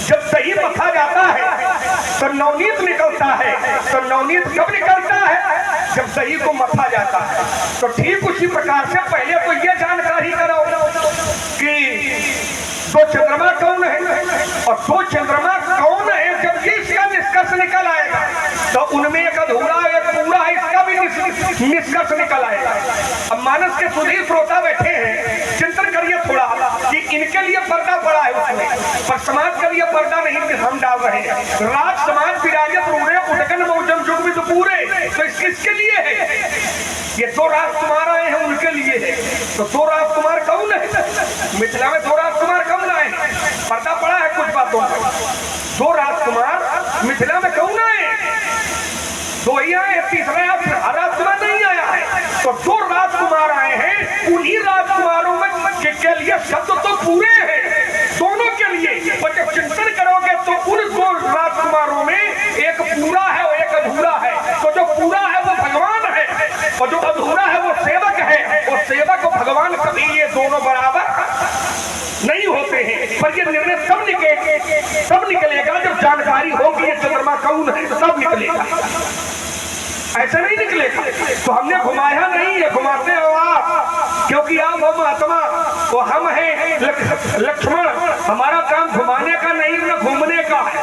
जब दही मथा जाता है तो नवनीत निकलता है। तो नवनीत कब निकलता है? जब दही को मथा जाता है। तो ठीक उसी प्रकार से पहले तो ये जानकारी करो कि दो चंद्रमा कौन है और दो चंद्रमा कौन है। जब ये इसका निष्कर्ष निकल आएगा तो उनमें एक अधूरा एक पूरा है, इसका भी निष्कर्ष निकल आएगा। अब मानस के सुधीर श्रोता बैठे हैं, चिंतन करिए थोड़ा कि इनके लिए पर्दा पड़ा है उसमें, पर समाज के लिए पर्दा नहीं हम डाल रहे हैं। राज समाज विराजत रूढ़े उठगन मौजम जुग में तो पूरे, तो किसके लिए है? ये दो राजकुमार आए हैं उनके लिए है। तो दो राजकुमार कौन है? मिथिला में दो राजकुमार कौन आए? पर्दा पड़ा है कुछ बातों पर। दो राजकुमार मिथिला में कौन आए? दो ही आए, तीसरा राजकुमार नहीं आया है। तो दो राजकुमार आए हैं, उन्हीं राजकुमारों में के लिए शब्द तो पूरे हैं दोनों के लिए। पर जब चिंतन करोगे तो उन दो राजकुमारों में एक पूरा है और एक अधूरा है। तो जो पूरा है वो भगवान है और जो अधूरा है वो सेवक है। और सेवक और भगवान कभी ये दोनों बराबर नहीं होते हैं। पर ये निर्णय तब निकलेगा जब जानकारी होगी ये चंद्रमा कौन है, तो तब निकलेगा, ऐसा नहीं निकलेगा। तो हमने घुमाया नहीं है, घुमाते हो आप, क्योंकि आप हम आत्मा तो हम हैं लक्ष्मण। हमारा काम घुमाने का नहीं न घूमने का है।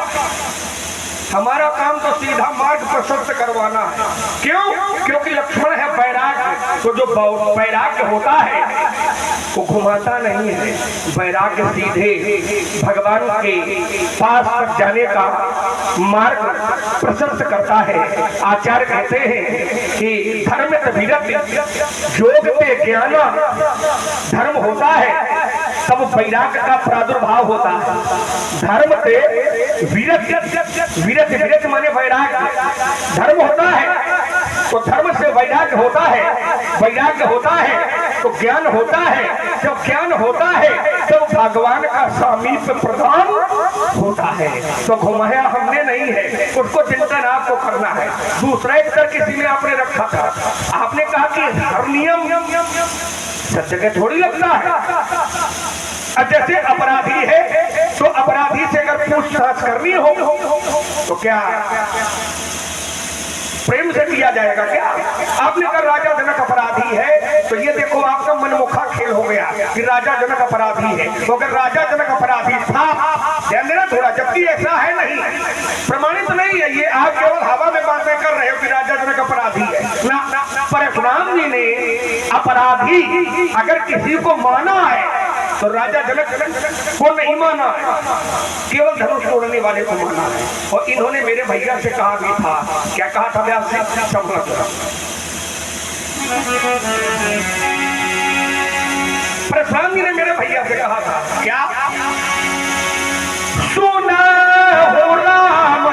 हमारा काम तो सीधा मार्ग प्रशस्त करवाना है। क्यों? क्योंकि लक्ष्मण है वैराग्य। तो जो वैराग्य होता है वो घुमाता नहीं है, वैराग्य सीधे भगवान के पास तक जाने का मार्ग प्रशस्त करता है। आचार्य कहते हैं कि धर्म विरत योग पे ज्ञान धर्म होता है तब वैराग्य का प्रादुर्भाव होता है। धर्म से विरत माने वैराग्य धर्म होता है। तो धर्म से वैराग्य होता है, वैराग्य होता है तो ज्ञान होता है। जब ज्ञान होता है तो भगवान का सामीप्य प्रदान होता है। तो घुमाया हमने नहीं है, उसको चिंतन आपको करना है। दूसरा एक स्तर किसी में आपने रखा था, आपने कहा कि हर नियम सब जगह थोड़ी लगता है। जैसे अपराधी है तो अपराधी से अगर पूछताछ करनी हो तो क्या प्रेम से किया जाएगा क्या? आपने कहा राजा जनक अपराधी है तो ये देखो आपका मनमुखा खेल हो गया कि राजा जनक अपराधी है। तो अगर राजा जनक अपराधी था, ध्यान देना थोड़ा, जबकि ऐसा है नहीं, प्रमाणित नहीं है। ये आप केवल हवा में बातें कर रहे हो कि राजा जनक अपराधी है ना। परशुराम जी ने अपराधी अगर किसी को माना है तो राजा जनक को नहीं माना है, केवल धनुष तोड़ने वाले को माना है। और इन्होंने मेरे भैया से कहा भी था, क्या कहा था व्यास जी? परशुराम जी ने मेरे भैया से कहा था क्या? सुना हो राम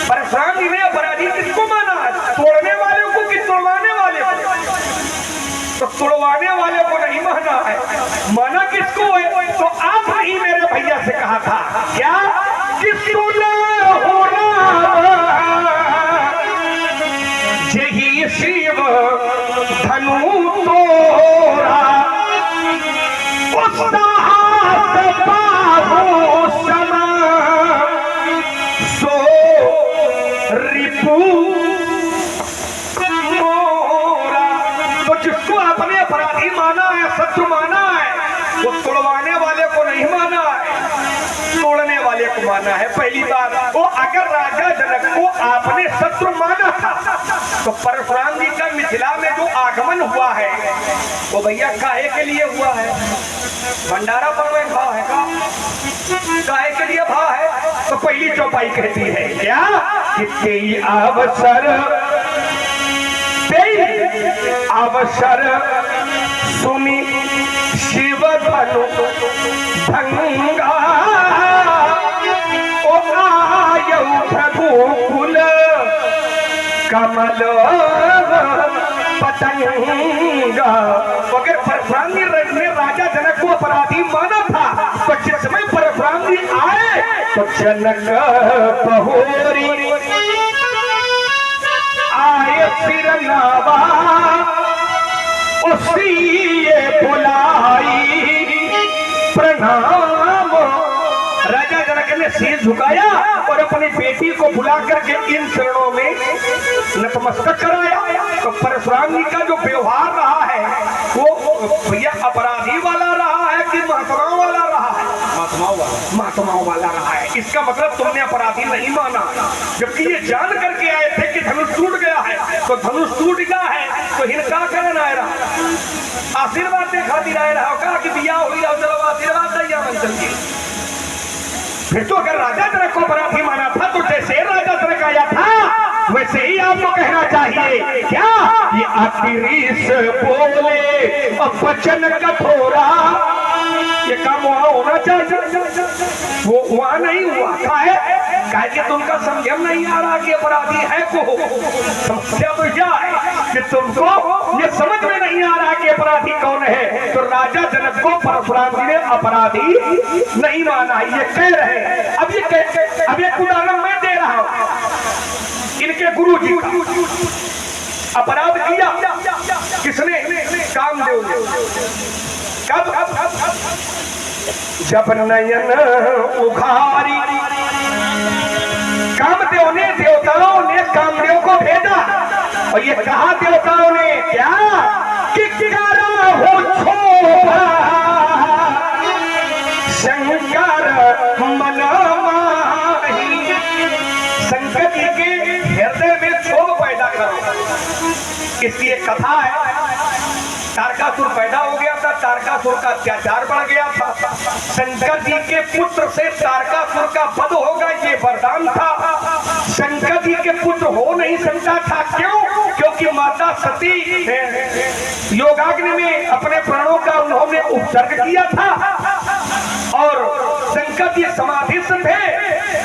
परशुराम जी ने अपराधी किसको माना है? तोड़ने वाले को कि तोड़वाने वाले को? तो तोड़वाने वाले को नहीं माना है, माना किसको है? तो आप ही मेरे भैया से कहा था क्या कि सुना होना यही शिव धनु तोरा तो जिसको अपने अपराधी माना है, शत्रु माना है, वो तोड़वाने वाले को नहीं माना है, तोड़ने वाले को माना है। पहली बात, वो अगर राजा जनक को आपने शत्रु माना था तो परशुराम जी का मिथिला में जो आगमन हुआ है वो भैया काहे के लिए हुआ है? भंडारा पर में भाव है का? काहे के लिए भाव है? तो पहली चौपाई कहती है क्या कि अवसर सुनी शिव धनु भंगा ओ आयु रघुकुल कमल पतंगा। अगर परशुराम जी ने राजा जनक को अपराधी माना था तो जिस समय परशुराम जी आए तो जनक बहोरी आए सिर नावा उसी ये बुलाई प्रणाम। राजा जनक ने सिर झुकाया और अपनी बेटी को बुला करके इन चरणों में नतमस्तक कराया। तो परशुराम जी का जो व्यवहार रहा है वो भैया अपराधी वाला रहा है कि महात्माओं वाला रहा है? महात्माओं वाला रहा है। इसका मतलब तुमने अपराधी नहीं माना, जबकि ये जान करके आए थे कि धनुष टूट गया है। तो धनुष टूट गया है तो हिनका करन आए रहा, आशीर्वाद दे खातिर आए रहा, कहा कि बिया हुई और चलो आशीर्वाद दैया मन चल गई। फिर तो अगर राजा जनक को अपराधी माना था तो जैसे राजा जनक आया था वैसे ही आपको कहना चाहिए क्या ये आखिरी से बोले और वचन कठोरा। ये काम वहां होना चाहिए, वो वहां नहीं हुआ। कहे कि तुमका समझ नहीं आ रहा कि अपराधी है को। समस्या तो यह है कि तुमको ये समझ में नहीं आ रहा कि अपराधी कौन है। तो राजा जनक को परशुराम जी ने अपराधी नहीं माना, ये कह रहे हैं। अब ये उदाहरण मैं दे रहा हूं इनके गुरु जी का। अपराध किया किसने? कामदेव ने। कब? जब नयन उघारी कामदेव ने, देवताओं ने कामदेव को भेजा और ये कहा देवताओं ने क्या कि करा हो छोड़ा शंकर मन माही। शंकर जी के हृदय में क्षोभ पैदा करो। इसकी एक कथा है। तारकासुर पैदा हो गया था, तारकासुर का अत्याचार बढ़ गया था। शंकर जी के पुत्र से तारकासुर का वध होगा ये वरदान था। शंकर जी के पुत्र हो नहीं सकता था, क्यों? क्योंकि माता सती योगाग्नि में अपने प्राणों का उन्होंने उपसर्ग किया था और शंकर जी समाधिस्थ थे।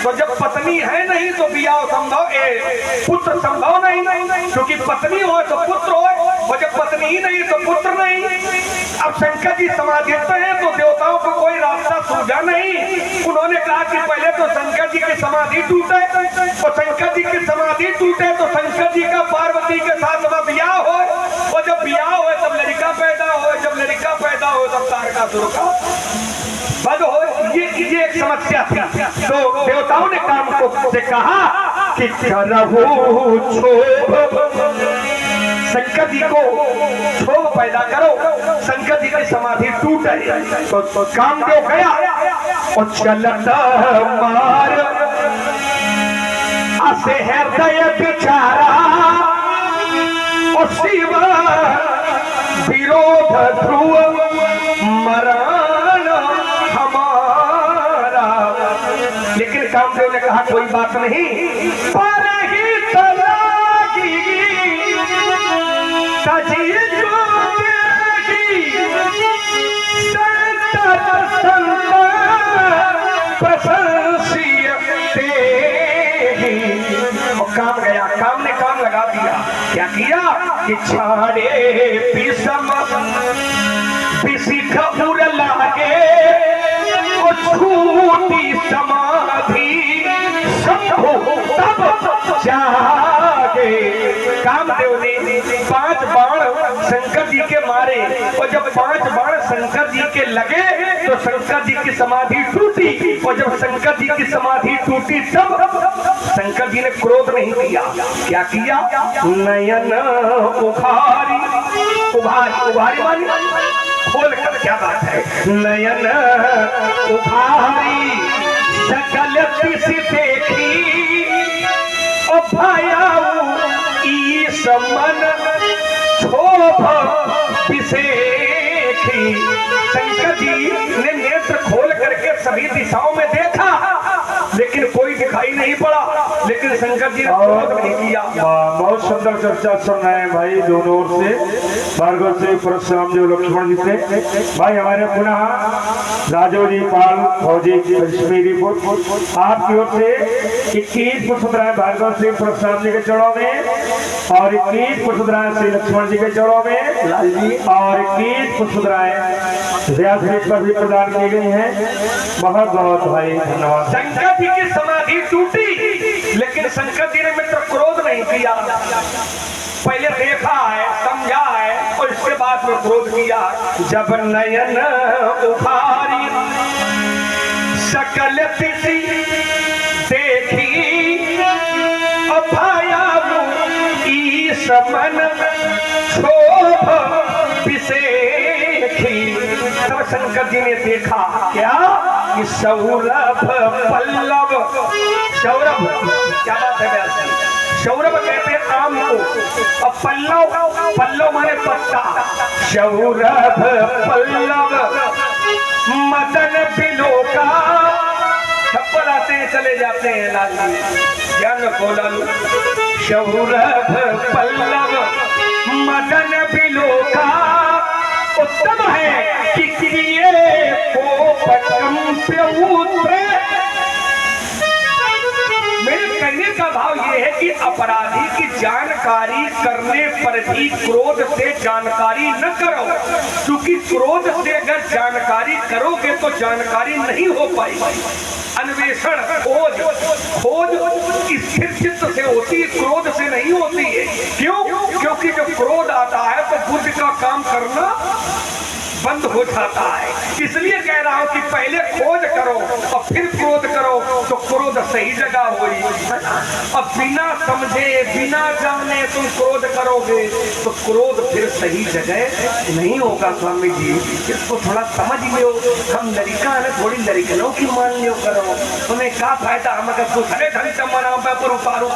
तो जब पत्नी है नहीं तो बियाह संभव, पुत्र संभव नहीं, क्योंकि पत्नी हो तो पुत्र हो और जब पत्नी ही नहीं तो पुत्र नहीं। अब शंकर जी समाधिस्थ हैं तो देवताओं को कोई रास्ता सूझा नहीं। उन्होंने कहा कि पहले तो शंकर जी की समाधि टूटे और शंकर जी की समाधि टूटे तो शंकर जी का पार्वती के साथ बियाह हो और जब बियाह हो तब लड़का पैदा हो, जब लड़का पैदा हो तब तारकासुर का वध हो। ये एक समस्या थी। तो देवताओं ने काम को से कहा कि करहु क्षोभ, शंकर जी को क्षोभ पैदा करो, शंकर जी की समाधि टूट है। तो कामदेव गया और चलत मार असे हृदय बिचारा और शिव विरोध ध्रुव मरण हमारा। लेकिन कामदेव ने कहा कोई बात नहीं, पर ही तलागी सजी जो प्रशंसीय काम गया। काम ने काम लगा दिया। क्या किया कि छाड़े पिसम पिसिख उर लागे और छूटी समाधि सब तब जागे। कामदेव ने 5 बाण शंकर जी के मारे और जब 5 बाण शंकर जी के लगे तो शंकर जी की समाधि टूटी और जब शंकर जी की समाधि टूटी तब शंकर जी ने क्रोध नहीं किया। क्या किया? नयन उघारी, उघारी मानी खोल कर। क्या बात है? नयन उघारी सकल दिश देखी और भयाऊ ईश मन क्षोभ विशेखी। शंकर जी ने नेत्र खोल करके सभी दिशाओं में देखा लेकिन कोई दिखाई नहीं पड़ा। लेकिन शंकर जी ने क्रोध नहीं किया। बहुत सुंदर चर्चा सुन रहे हैं भाई दोनों ओर से, भार्गव से परशुराम जी लक्ष्मण जी से। भाई हमारे पुनः राजू जी पाल फौजी कश्मीरी आपकी ओर से 21 पुष्पराय भार्गव श्री परशुराम जी के चरणों में और 21 पुष्पराय श्री लक्ष्मण जी के चरणों में और 21 पुष्पराय व्यास जी पर भी प्रदान की गई है। बहुत बहुत भाई धन्यवाद। शंकर जी की समाधि टूटी, लेकिन शंकर जी ने मित्र क्रोध नहीं किया। पहले देखा है, समझा है और इसके बाद में क्रोध किया। जब नयन उखारी सकल तिथि देखी ईश मन शोभ विशेखी। तब शंकर जी ने देखा क्या कि सौरभ पल्लव, सौरभ क्या बात है व्यास जी? सौरभ कहते हैं आम को, और पल्लव, पल्लव माने पत्ता। सौरभ पल्लव मदन बिलोका, छप्पर आते हैं चले जाते हैं लाल ज्ञान कोलल। सौरभ पल्लव मदन बिलोका, उत्तम है कि किए को पटम पे उतरे। मेरे कहने का भाव यह है कि अपराधी की जानकारी करने पर भी क्रोध से जानकारी न करो, क्योंकि क्रोध से अगर जानकारी करोगे तो जानकारी नहीं हो पाएगी। अन्वेषण खोज स्थिर चित्त से होती है, क्रोध से नहीं होती है। क्यों? क्योंकि जब क्रोध आता है तो बुद्धि का काम करना बंद हो जाता है। इसलिए कह रहा हूं कि पहले खोज करो और फिर क्रोध करो तो क्रोध सही जगह होगी। अब बिना समझे बिना जाने तुम क्रोध करोगे तो क्रोध फिर सही जगह नहीं होगा। स्वामी जी इसको थोड़ा समझ लो। हम लड़का है, थोड़ी लड़कनों की मान लियो करो, तुम्हें क्या फायदा? हम अगर दूसरे ढंग से मना पर उपारू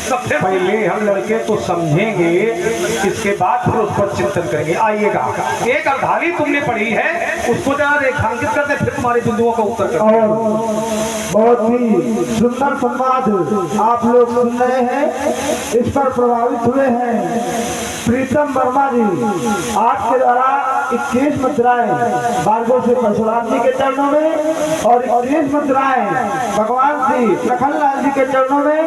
तो फिर पहले हम लड़के तो समझेंगे, इसके बाद फिर उस पर चिंतन करेंगे। आइएगा, एक अवधानी तुमने पढ़ी है, उसको जरा रेखांकित करते फिर तुम्हारे बिंदुओं का उत्तर करते। और बहुत ही सुंदर संवाद आप लोग सुन रहे हैं, इस पर प्रभावित हुए हैं प्रीतम वर्मा जी। आपके द्वारा 21 मुद्राएं भार्गव श्री परशुराम जी के चरणों में और 21 मुद्राएं भगवान श्री लखनलाल जी के चरणों में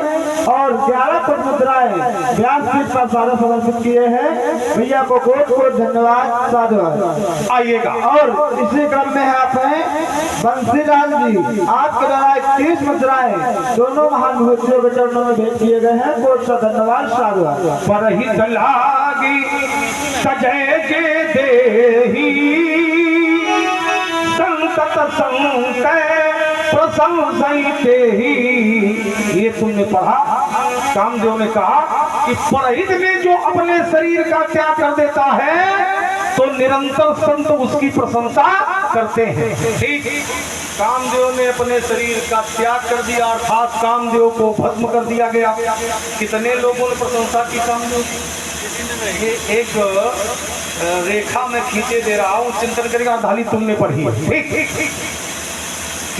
और 11 मुद्राएं व्यास जी पर सारा समर्पित किए हैं। भैया को बहुत धन्यवाद, साधुवाद। आइएगा, और इसी क्रम में आप हैं बंसीलाल जी। आपके द्वारा 21 मुद्राएं दोनों महान विभूतियों के चरणों में भेंट किए गए हैं। बहुत सा धन्यवाद, साधुवाद। पर ही लागी सजय के देही संतत संत प्रशंसते ही। ये तुमने पढ़ा, कामदेव ने कहा कि परहित में जो अपने शरीर का त्याग कर देता है तो निरंतर संत उसकी प्रशंसा करते हैं। ठीक, कामदेव ने अपने शरीर का त्याग कर दिया, अर्थात कामदेव को भस्म कर दिया गया। कितने लोगों ने प्रशंसा की कामदेव की? ये एक रेखा में खींचे दे रहा हूँ, चिंतन करेगा। धाली तुमने पढ़ी, ठीक ठीक ठीक।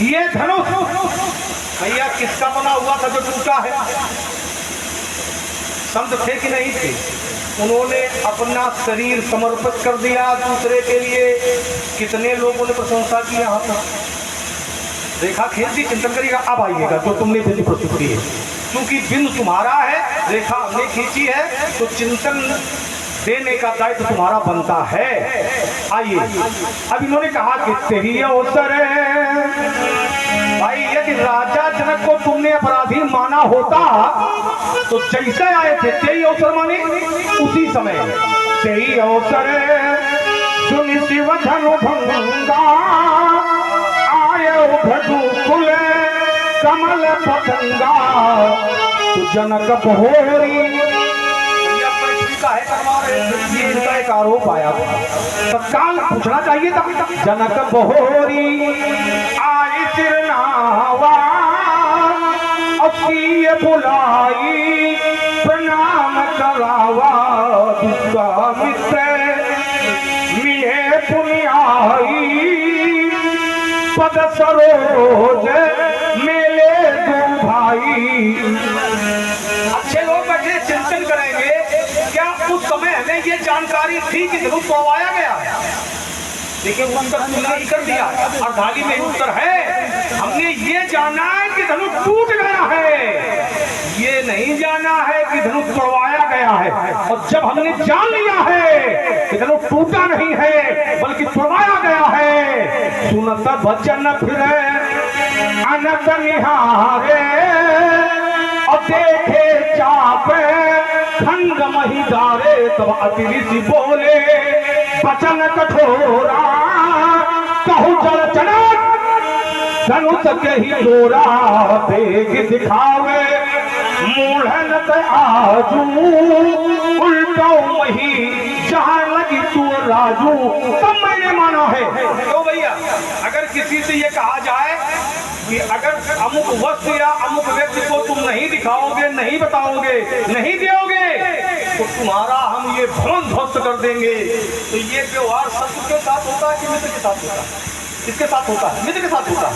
ये धनुष भैया किसका बना हुआ था जो टूटा है? संत थे कि नहीं थे? उन्होंने अपना शरीर समर्पित कर दिया दूसरे के लिए। कितने लोगों ने प्रशंसा की? यहाँ पर रेखा खींच दी, चिंतन करिएगा। अब आइएगा जो तुमने बिंदु प्रस्तुत की है, क्योंकि बिंदु तुम्हारा है, रेखा हमने खींची है, तो चिंतन देने का दायित्व तुम्हारा बनता है। आइए, अब इन्होंने कहा कि तेरी अवसर भाई, यदि राजा जनक को तुमने अपराधी माना होता तो जैसे आए थे तेरी अवसर माने उसी समय। तेरी अवसर सुनि शिव धनु भंगा आयो भटुकुल कमल पतंगा। तो जनक बहोरी इनका एक आरोप आया, तत्काल पूछना चाहिए था। जनक बहोरी आई तिरनावा अपनी बुलाई प्रणाम करावा। विश्वामित्र मिले पुनियाई पद सरोज मेले दो भाई। अच्छे लोग बैठे चिंतन करेंगे, क्या उस समय हमें ये जानकारी थी कि धनुष तोड़वाया गया? देखिए उत्तर तुमने ही कर दिया, अर्धांगिनी में उत्तर है। हमने ये जाना है कि धनुष टूट गया है, ये नहीं जाना है कि धनुष तोड़वाया गया है। और जब हमने जान लिया है कि धनुष टूटा नहीं है बल्कि तोड़वाया गया है, सुनत वचन फिरे अनंत निहारे और देखे चापे खंड महिदारे, तब अति ऋषि बोले वचन कठोरा, कहूँ जल चनक धनुष के ही डोरा, तेग दिखावे मूढ़न आजू उल्टो मही जहाँ लगी तू राजू। तब मैंने माना है। तो भैया अगर किसी से ये कहा जाए कि अगर अमुक वस्तु या अमुक व्यक्ति को तुम नहीं दिखाओगे, नहीं बताओगे, नहीं दोगे तो तुम्हारा हम ये भवन ध्वस्त कर देंगे, तो ये व्यवहार सत्य के साथ होता है कि मित्र के साथ होता है? किसके साथ होता है? मित्र के साथ होता है,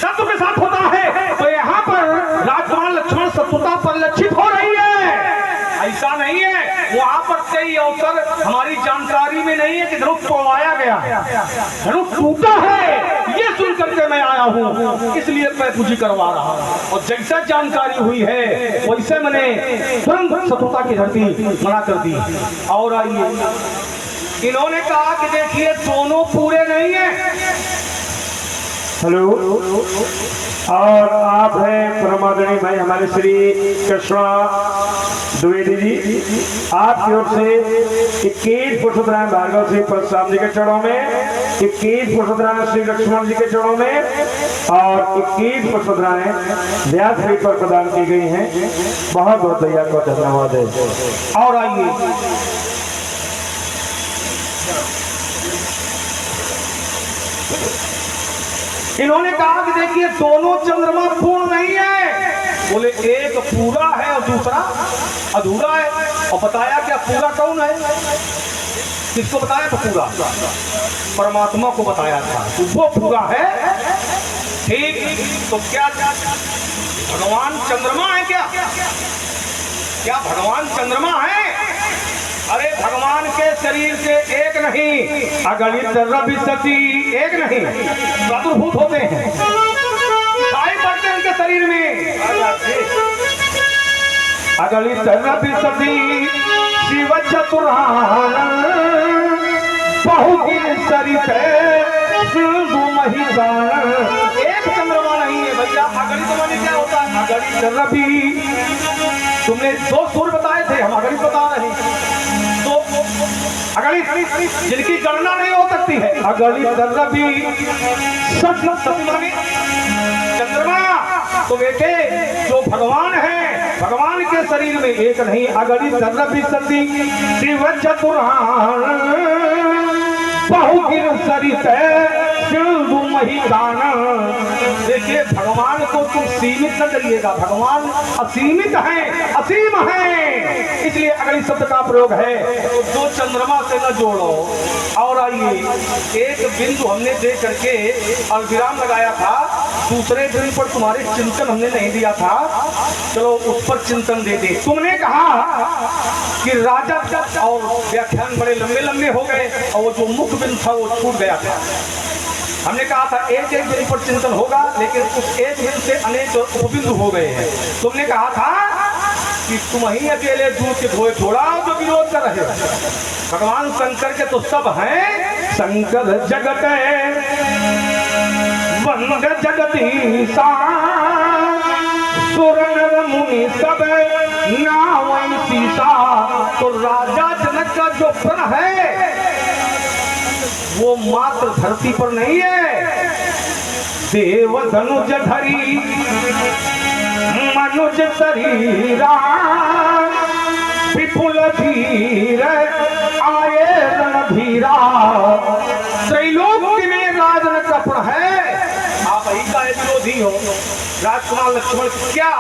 सत्य के साथ होता है। तो यहाँ पर राजकुमार लक्ष्मण शत्रुता परिलक्षित हो रही है, ऐसा नहीं है। वहां पर कई अवसर हमारी जानकारी में नहीं है कि धनुष तोड़वाया गया, धनुष टूटा है, ये सुन करके मैं आया हूँ, इसलिए मैं पूजी करवा रहा हूँ। और जैसा जानकारी हुई है वैसे मैंने तुरंत शत्रुता की धरती मना कर दी। और आइए, इन्होंने कहा कि देखिए दोनों पूरे नहीं है। हेलो, और आप हैं परमादरणीय भाई हमारे श्री कृष्णा द्विवेदी जी, आपकी ओर से 21 पुष्पराय भार्गव श्री परशुराम जी के चरणों में, 21 पुष्पराय श्री लक्ष्मण जी के चरणों में और 21 पुष्पराय व्यास जी पर प्रदान की गई हैं। बहुत बहुत भैया को धन्यवाद है। और आइए, इन्होंने कहा कि देखिए दोनों चंद्रमा पूर्ण नहीं है। बोले एक पूरा है और दूसरा अधूरा है। और बताया क्या पूरा कौन है? किसको बताया था पूरा? परमात्मा को बताया था, तो वो पूरा है। ठीक, तो क्या भगवान चंद्रमा है? क्या भगवान चंद्रमा है? अरे भगवान के शरीर से एक नहीं, अगणित रवि सती एक नहीं, प्रादुर्भूत होते हैं, दिखाई पड़ते हैं उनके शरीर में। अगणित रवि सती शिव चतुरानन, बहुगिर सरित सिंधु महिदान। एक चंद्रमा नहीं है भैया। अगणित माने क्या होता है? अगणित रवि, तुमने 2 सूर्य बताए थे, हम अगणित बता रहे हैं। तो अगणित जिनकी गणना नहीं हो सकती है, अगणित रवि सती माने चंद्रमा। तो बेटे जो भगवान है, भगवान के शरीर में एक नहीं, अगणित रवि सती शिव चतुरानन, बहुगिर सरित सिंधु महिदान। देखिए भगवान को तुम सीमित न करिएगा, भगवान असीमित है, असीम है, इसलिए अगली शब्द का प्रयोग है। तो दो चंद्रमा से न जोड़ो। और आइए, एक बिंदु हमने दे करके अलविराम लगाया था, दूसरे बिंदु पर तुम्हारे चिंतन हमने नहीं दिया था, चलो उस पर चिंतन दे दे। तुमने कहा कि राजा, और व्याख्यान बड़े लंबे लंबे हो गए और वो जो मुख्य बिंदु था वो छूट गया था। हमने कहा था एक एक बिंदु पर चिंतन होगा, लेकिन उस एक बिंदु से अनेक उपबिंदु हो गए हैं। तुमने कहा था कि तुम ही अकेले दूध के धोए थोड़ा जो विरोध कर रहे हो। भगवान शंकर के तो सब हैं, शंकर जगत वंद जगदीशा, सुर नर मुनि सब नाम सीता। तो राजा जनक का जो प्रण है वो मात्र धरती पर नहीं है, देव धनुज धरी मनुज शरीरा, विपुल धीर आए रणधीरा। त्रैलोक में राजन का प्रण है। आप ही का विरोधी हो राजकुमार लक्ष्मण, क्या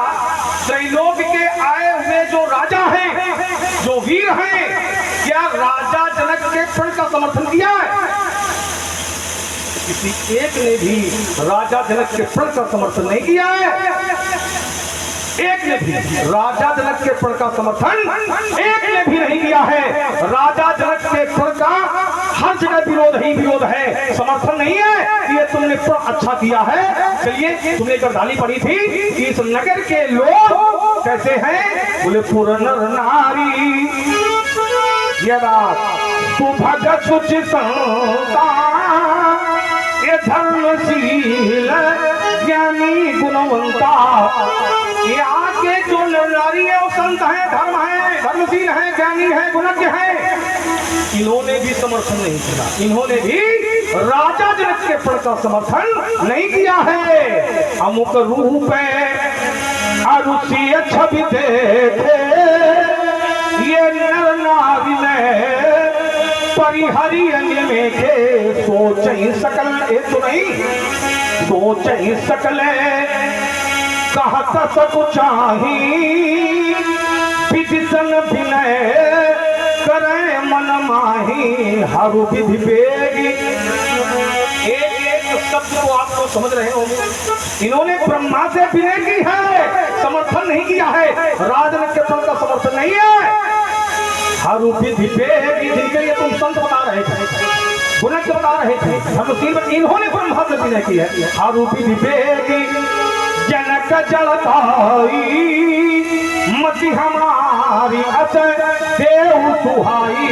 त्रैलोक के आए हुए जो राजा हैं, जो वीर हैं, क्या राजा जनक के प्रण का समर्थन किया है? किसी एक ने भी राजा जनक के प्रण का समर्थन नहीं किया है। एक ने भी राजा जनक के प्रण का समर्थन एक ने भी नहीं किया है। राजा जनक के प्रण का हर जगह विरोध ही विरोध है, समर्थन नहीं है कि ये तुमने प्रण अच्छा किया है। चलिए, तुमने गर्दानी पड़ी थी कि इस नगर के लोग कैसे हैं, बोले पूर्ण नारी यदा सुभग सुचि संता ये धर्मशील ज्ञानी गुणवंता। ये आगे जो नारी है वो संत है, धर्म है, धर्मशील है, ज्ञानी है, गुणज्ञ है। इन्होंने भी समर्थन नहीं किया, इन्होंने भी राजा जनक के प्रण का समर्थन नहीं किया है। अमुक रूप अरुषि छवि देखे ये नर नारी में परिहरी में के सोच ही सकल, ये तो नहीं सोच ही सकल कहत सब चाही विदिशन विनय करे मन माही हरु विधि बेगी। एक एक शब्द को आपको समझ रहे होंगे। इन्होंने ब्रह्मा से विनय की है, समर्थन नहीं किया है। राजनक के प्रण का समर्थन नहीं है। हरु विधि बेगी जिनके लिए तुम संत बता रहे थे, गुणज्ञ बता रहे थे, धर्मशील, इन्होंने ब्रह्मा से विनय की है। हरु विधि बेगी जनक जलताई मति हमारी अचय देव सुहाई।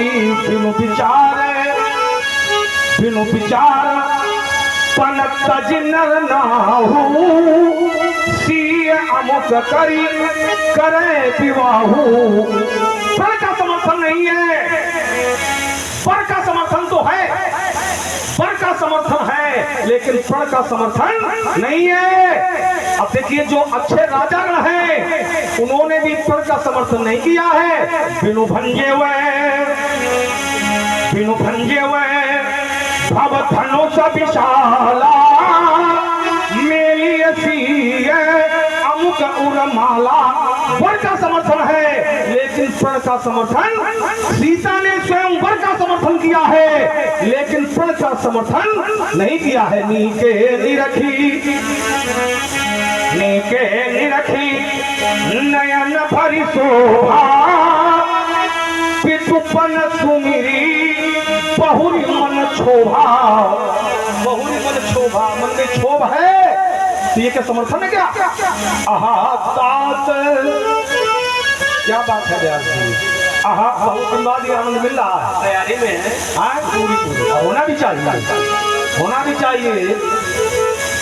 बिनु विचार पन तज नर नाहू सीय अमुक करी करे विवाहू। पर का समर्थन नहीं है, पर का समर्थन तो है, पर का समर्थन है, लेकिन प्रण का समर्थन नहीं है। अब देखिए, जो अच्छे राजागण हैं उन्होंने भी प्रण का समर्थन नहीं किया है। बिनु भंजे भव धनुष विशाला मेली अमुक उर्माला। वर का समर्थन है, लेकिन प्रण का समर्थन, सीता ने स्वयं वर का समर्थन किया है, लेकिन प्रण का समर्थन नहीं किया है। नीके निरखी नयन भरी शोभा पितुपन सुमिरी बहुरी मन क्षोभा। बहुरी मन क्षोभा, मन में क्षोभ है, तो ये क्या समर्थन है क्या? आहा तात, क्या बात है व्यास जी। आहा, बहुत दिन बाद ये आनंद मिल रहा है, तैयारी में है। हाँ, पूरी होना भी चाहिए, होना भी चाहिए,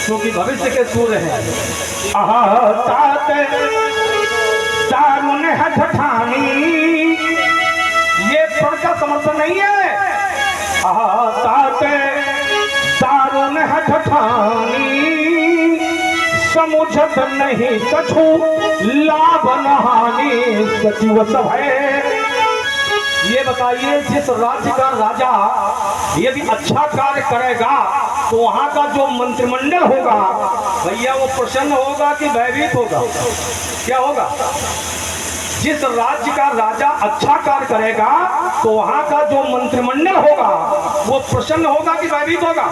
क्योंकि भविष्य के सूर्य हैं। आहा तात दारुण है ठठानी, ये प्रण का समर्थन नहीं है। आहा तात दारुण है ठठानी समुझत नहीं कछु लाभ नहानी। सचिव सब है, ये बताइए, जिस राज्य का राजा यदि अच्छा कार्य करेगा तो वहां का जो मंत्रिमंडल होगा भैया वो प्रसन्न होगा कि भयभीत होगा? क्या होगा? जिस राज्य का राजा अच्छा कार्य करेगा तो वहां का जो मंत्रिमंडल होगा वो प्रसन्न होगा कि भयभीत होगा?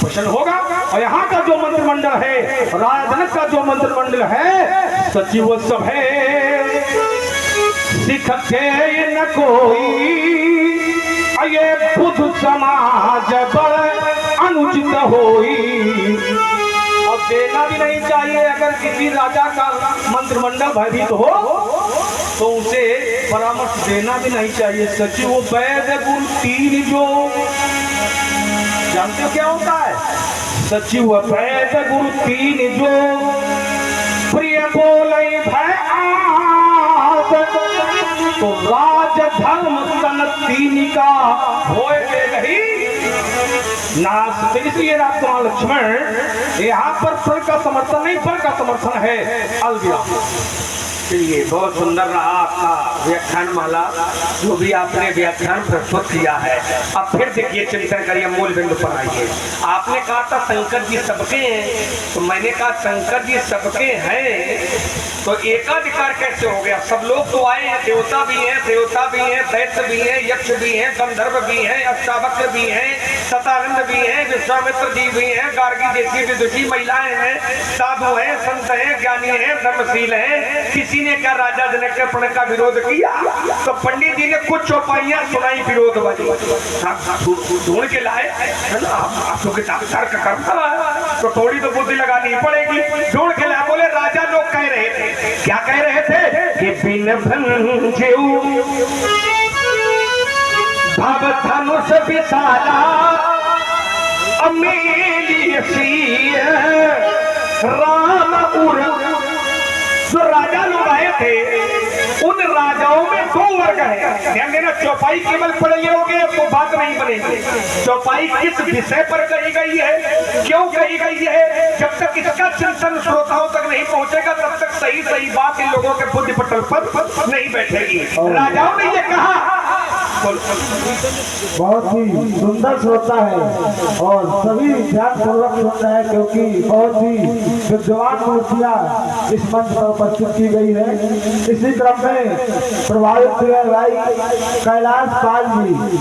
प्रसन्न होगा। और यहाँ का जो मंत्रिमंडल है, राजा जनक का जो मंत्रिमंडल है, सचिव सब है, सिख के न कोई ये बुध समाज बड़ अनुचित होई। और देना भी नहीं चाहिए, अगर किसी राजा का मंत्रिमंडल भयभीत हो तो उसे परामर्श देना भी नहीं चाहिए। सचिव वैद गुरु तीन, जो जानते हो क्या होता है? सचिव वैद गुरु तीन, जो प्रिय बोले भय तो राज धर्म सन तीन का होए गही नाश। तो इसलिए राम लक्ष्मण यहाँ पर प्रण का समर्थन नहीं, पर का समर्थन है। अलविदा। चलिए, बहुत सुंदर रहा आपका व्याख्यान माला, जो भी आपने व्याख्यान प्रस्तुत किया है। अब फिर देखिए, चिंतन करिए, मूल बिंदु पर आइए। आपने कहा था शंकर जी सबके हैं, तो मैंने कहा शंकर जी सबके हैं तो एकाधिकार कैसे हो गया? सब लोग तो आए हैं, देवता भी हैं, दैत्य भी हैं, यक्ष भी हैं, गंधर्व भी हैं, अष्टावक्र भी हैं, सतानंद भी हैं, विश्वामित्र जी भी हैं, गार्गी जैसी विदुषी महिलाएं हैं, साधु हैं, संत हैं, ज्ञानी हैं, धर्मशील हैं। किसी ने क्या राजा जनक के प्रण का विरोध किया? तो पंडित जी ने कुछ चौपाइयां सुनाई विरोध वाली, ढूंढ के लाए, है ना? आप लोग तर्क करता है तो थोड़ी तो बुद्धि लगानी पड़ेगी। ढूंढ के लाए, बोले राजा लोग कह रहे थे, क्या कह रहे थे कि बिन भंजेऊ भव धनुष विशाला अमेलिय सिंह राम उर। जो राजा लोग आए थे, उन राजाओं में दो वर्ग है। ध्यान देना, चौपाई केवल पढ़ लियोगे तो बात नहीं बनेगी। चौपाई किस विषय पर कही गई है, क्यों कही गई है, जब तक इसका चिंतन श्रोताओं तक नहीं पहुंचेगा तब तक सही सही बात इन लोगों के बुद्धि पटल पर नहीं बैठेगी। राजाओं ने ये कहा, बहुत ही सुंदर श्रोता है और सभी ध्यान पूर्वक सुन रहे हैं, क्योंकि बहुत ही विद्वान मूर्तियां इस मंच पर उपस्थित की गई है। इसी क्रम में प्रभावित हुए भाई कैलाश पाल जी